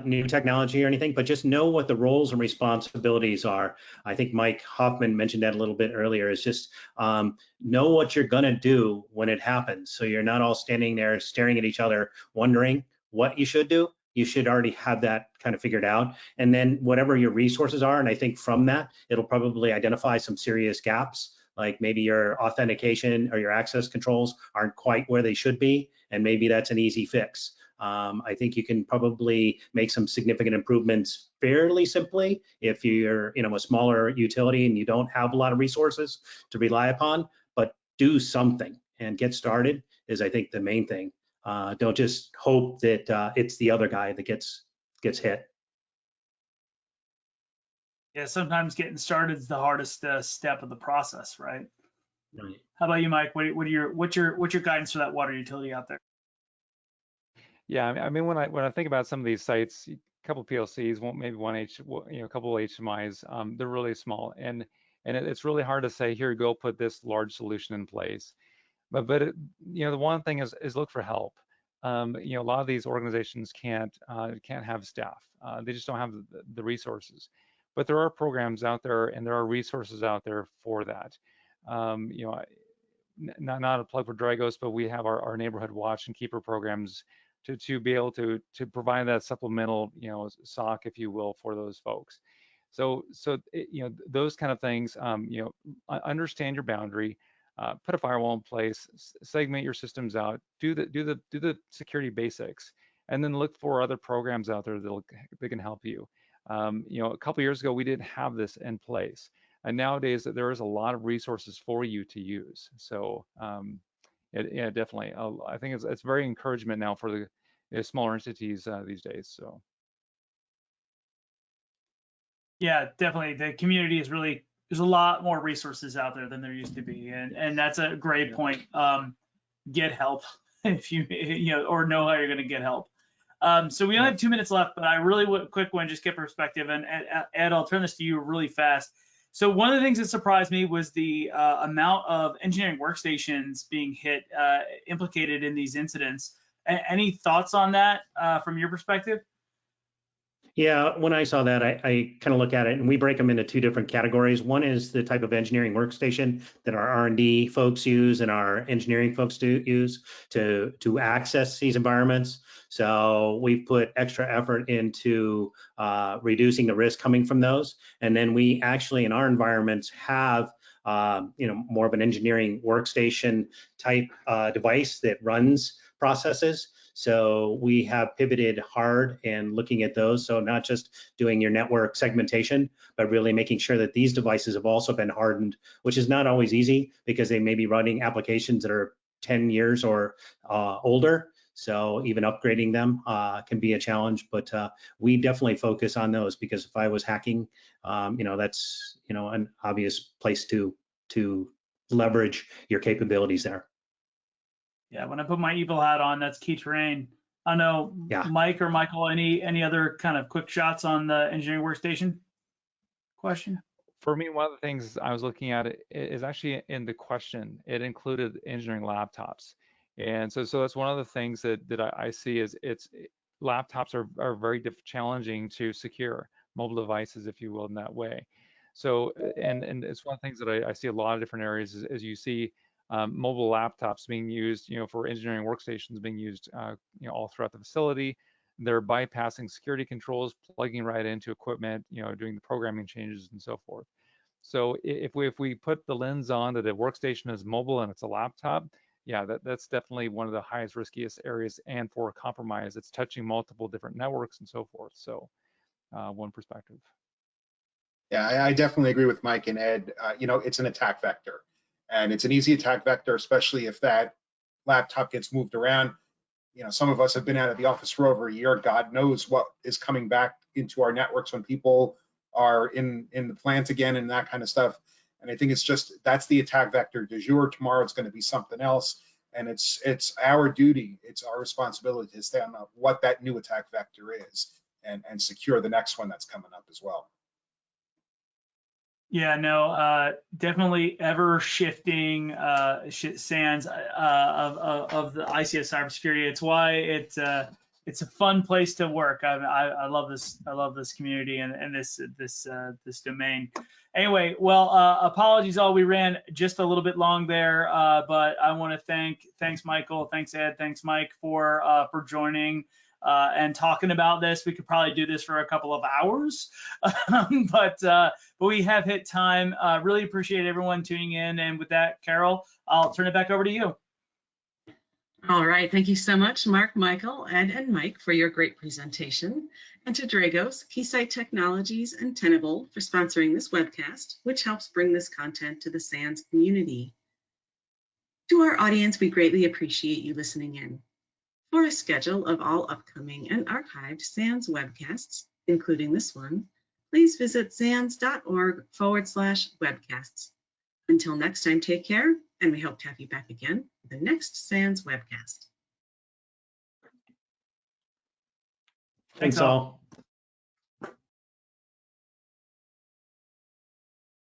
[SPEAKER 4] new technology or anything, but just know what the roles and responsibilities are. I think Mike Hoffman mentioned that a little bit earlier, is just know what you're gonna do when it happens. So you're not all standing there staring at each other, wondering what you should do. You should already have that kind of figured out. And then whatever your resources are, and I think from that, it'll probably identify some serious gaps, like maybe your authentication or your access controls aren't quite where they should be, and maybe that's an easy fix. I think you can probably make some significant improvements fairly simply if you're, you know, a smaller utility and you don't have a lot of resources to rely upon, but do something and get started is, I think, the main thing. Don't just hope that it's the other guy that gets hit.
[SPEAKER 2] Yeah, sometimes getting started is the hardest step of the process, right?
[SPEAKER 4] Right.
[SPEAKER 2] How about you, Mike? What's your guidance for that water utility out there?
[SPEAKER 5] Yeah, I mean, when I think about some of these sites, a couple of PLCs, maybe a couple of HMIs, they're really small, and it's really hard to say, here, go put this large solution in place. But you know, the one thing is look for help. You know, a lot of these organizations can't have staff. They just don't have the resources. But there are programs out there, and there are resources out there for that. You know, not a plug for Dragos, but we have our neighborhood watch and keeper programs to be able to provide that supplemental, you know, SOC, if you will, for those folks. So you know, those kind of things, you know, understand your boundary, put a firewall in place, segment your systems out, do the security basics, and then look for other programs out there that can help you. You know, a couple of years ago, we didn't have this in place, and nowadays there is a lot of resources for you to use. So yeah, definitely. I think it's very encouragement now for the smaller entities these days. So.
[SPEAKER 2] Yeah, definitely. The community is really, there's a lot more resources out there than there used to be, and that's a great point. Get help if you know, or know how you're going to get help. So we only have 2 minutes left, but I really quick one, just get perspective. And Ed, I'll turn this to you really fast. So one of the things that surprised me was the amount of engineering workstations being implicated in these incidents. Any thoughts on that from your perspective?
[SPEAKER 4] Yeah, when I saw that, I kind of look at it, and we break them into two different categories. One is the type of engineering workstation that our R&D folks use and our engineering folks use to access these environments. So we've put extra effort into reducing the risk coming from those. And then we actually in our environments have more of an engineering workstation type device that runs processes. So we have pivoted hard and looking at those. So not just doing your network segmentation, but really making sure that these devices have also been hardened, which is not always easy because they may be running applications that are 10 years or older. So even upgrading them can be a challenge, but we definitely focus on those because if I was hacking, that's an obvious place to leverage your capabilities there.
[SPEAKER 2] Yeah, when I put my evil hat on, that's key terrain. I don't know,
[SPEAKER 4] Yeah.
[SPEAKER 2] Mike or Michael, any other kind of quick shots on the engineering workstation question?
[SPEAKER 5] For me, one of the things I was looking at is actually in the question. It included engineering laptops, and so that's one of the things that I see is laptops are very challenging to secure, mobile devices, if you will, in that way. So and it's one of the things that I see a lot of different areas is you see mobile laptops being used, for engineering workstations being used, all throughout the facility. They're bypassing security controls, plugging right into equipment, doing the programming changes and so forth. So if we put the lens on that a workstation is mobile and it's a laptop, yeah, that's definitely one of the highest riskiest areas, and for compromise, it's touching multiple different networks and so forth. So one perspective.
[SPEAKER 3] Yeah, I definitely agree with Mike and Ed. It's an attack vector, and it's an easy attack vector, especially if that laptop gets moved around. Some of us have been out of the office for over a year. God knows what is coming back into our networks when people are in the plant again and that kind of stuff. And I think that's the attack vector du jour. Tomorrow it's going to be something else. And it's our duty, it's our responsibility to stand up what that new attack vector is and secure the next one that's coming up as well.
[SPEAKER 2] Yeah, no, definitely ever shifting sands of the ICS cybersecurity. It's why it's a fun place to work. I love this. I love this community and this domain. Anyway, well, apologies all, we ran just a little bit long there, but I want to thanks Michael, thanks Ed, thanks Mike for joining. And talking about this. We could probably do this for a couple of hours, but we have hit time. Really appreciate everyone tuning in. And with that, Carol, I'll turn it back over to you.
[SPEAKER 1] All right. Thank you so much, Mark, Michael, Ed, and Mike for your great presentation. And to Dragos, Keysight Technologies, and Tenable for sponsoring this webcast, which helps bring this content to the SANS community. To our audience, we greatly appreciate you listening in. For a schedule of all upcoming and archived SANS webcasts, including this one, please visit sans.org/webcasts. Until next time, take care, and we hope to have you back again for the next SANS webcast.
[SPEAKER 4] Thanks all.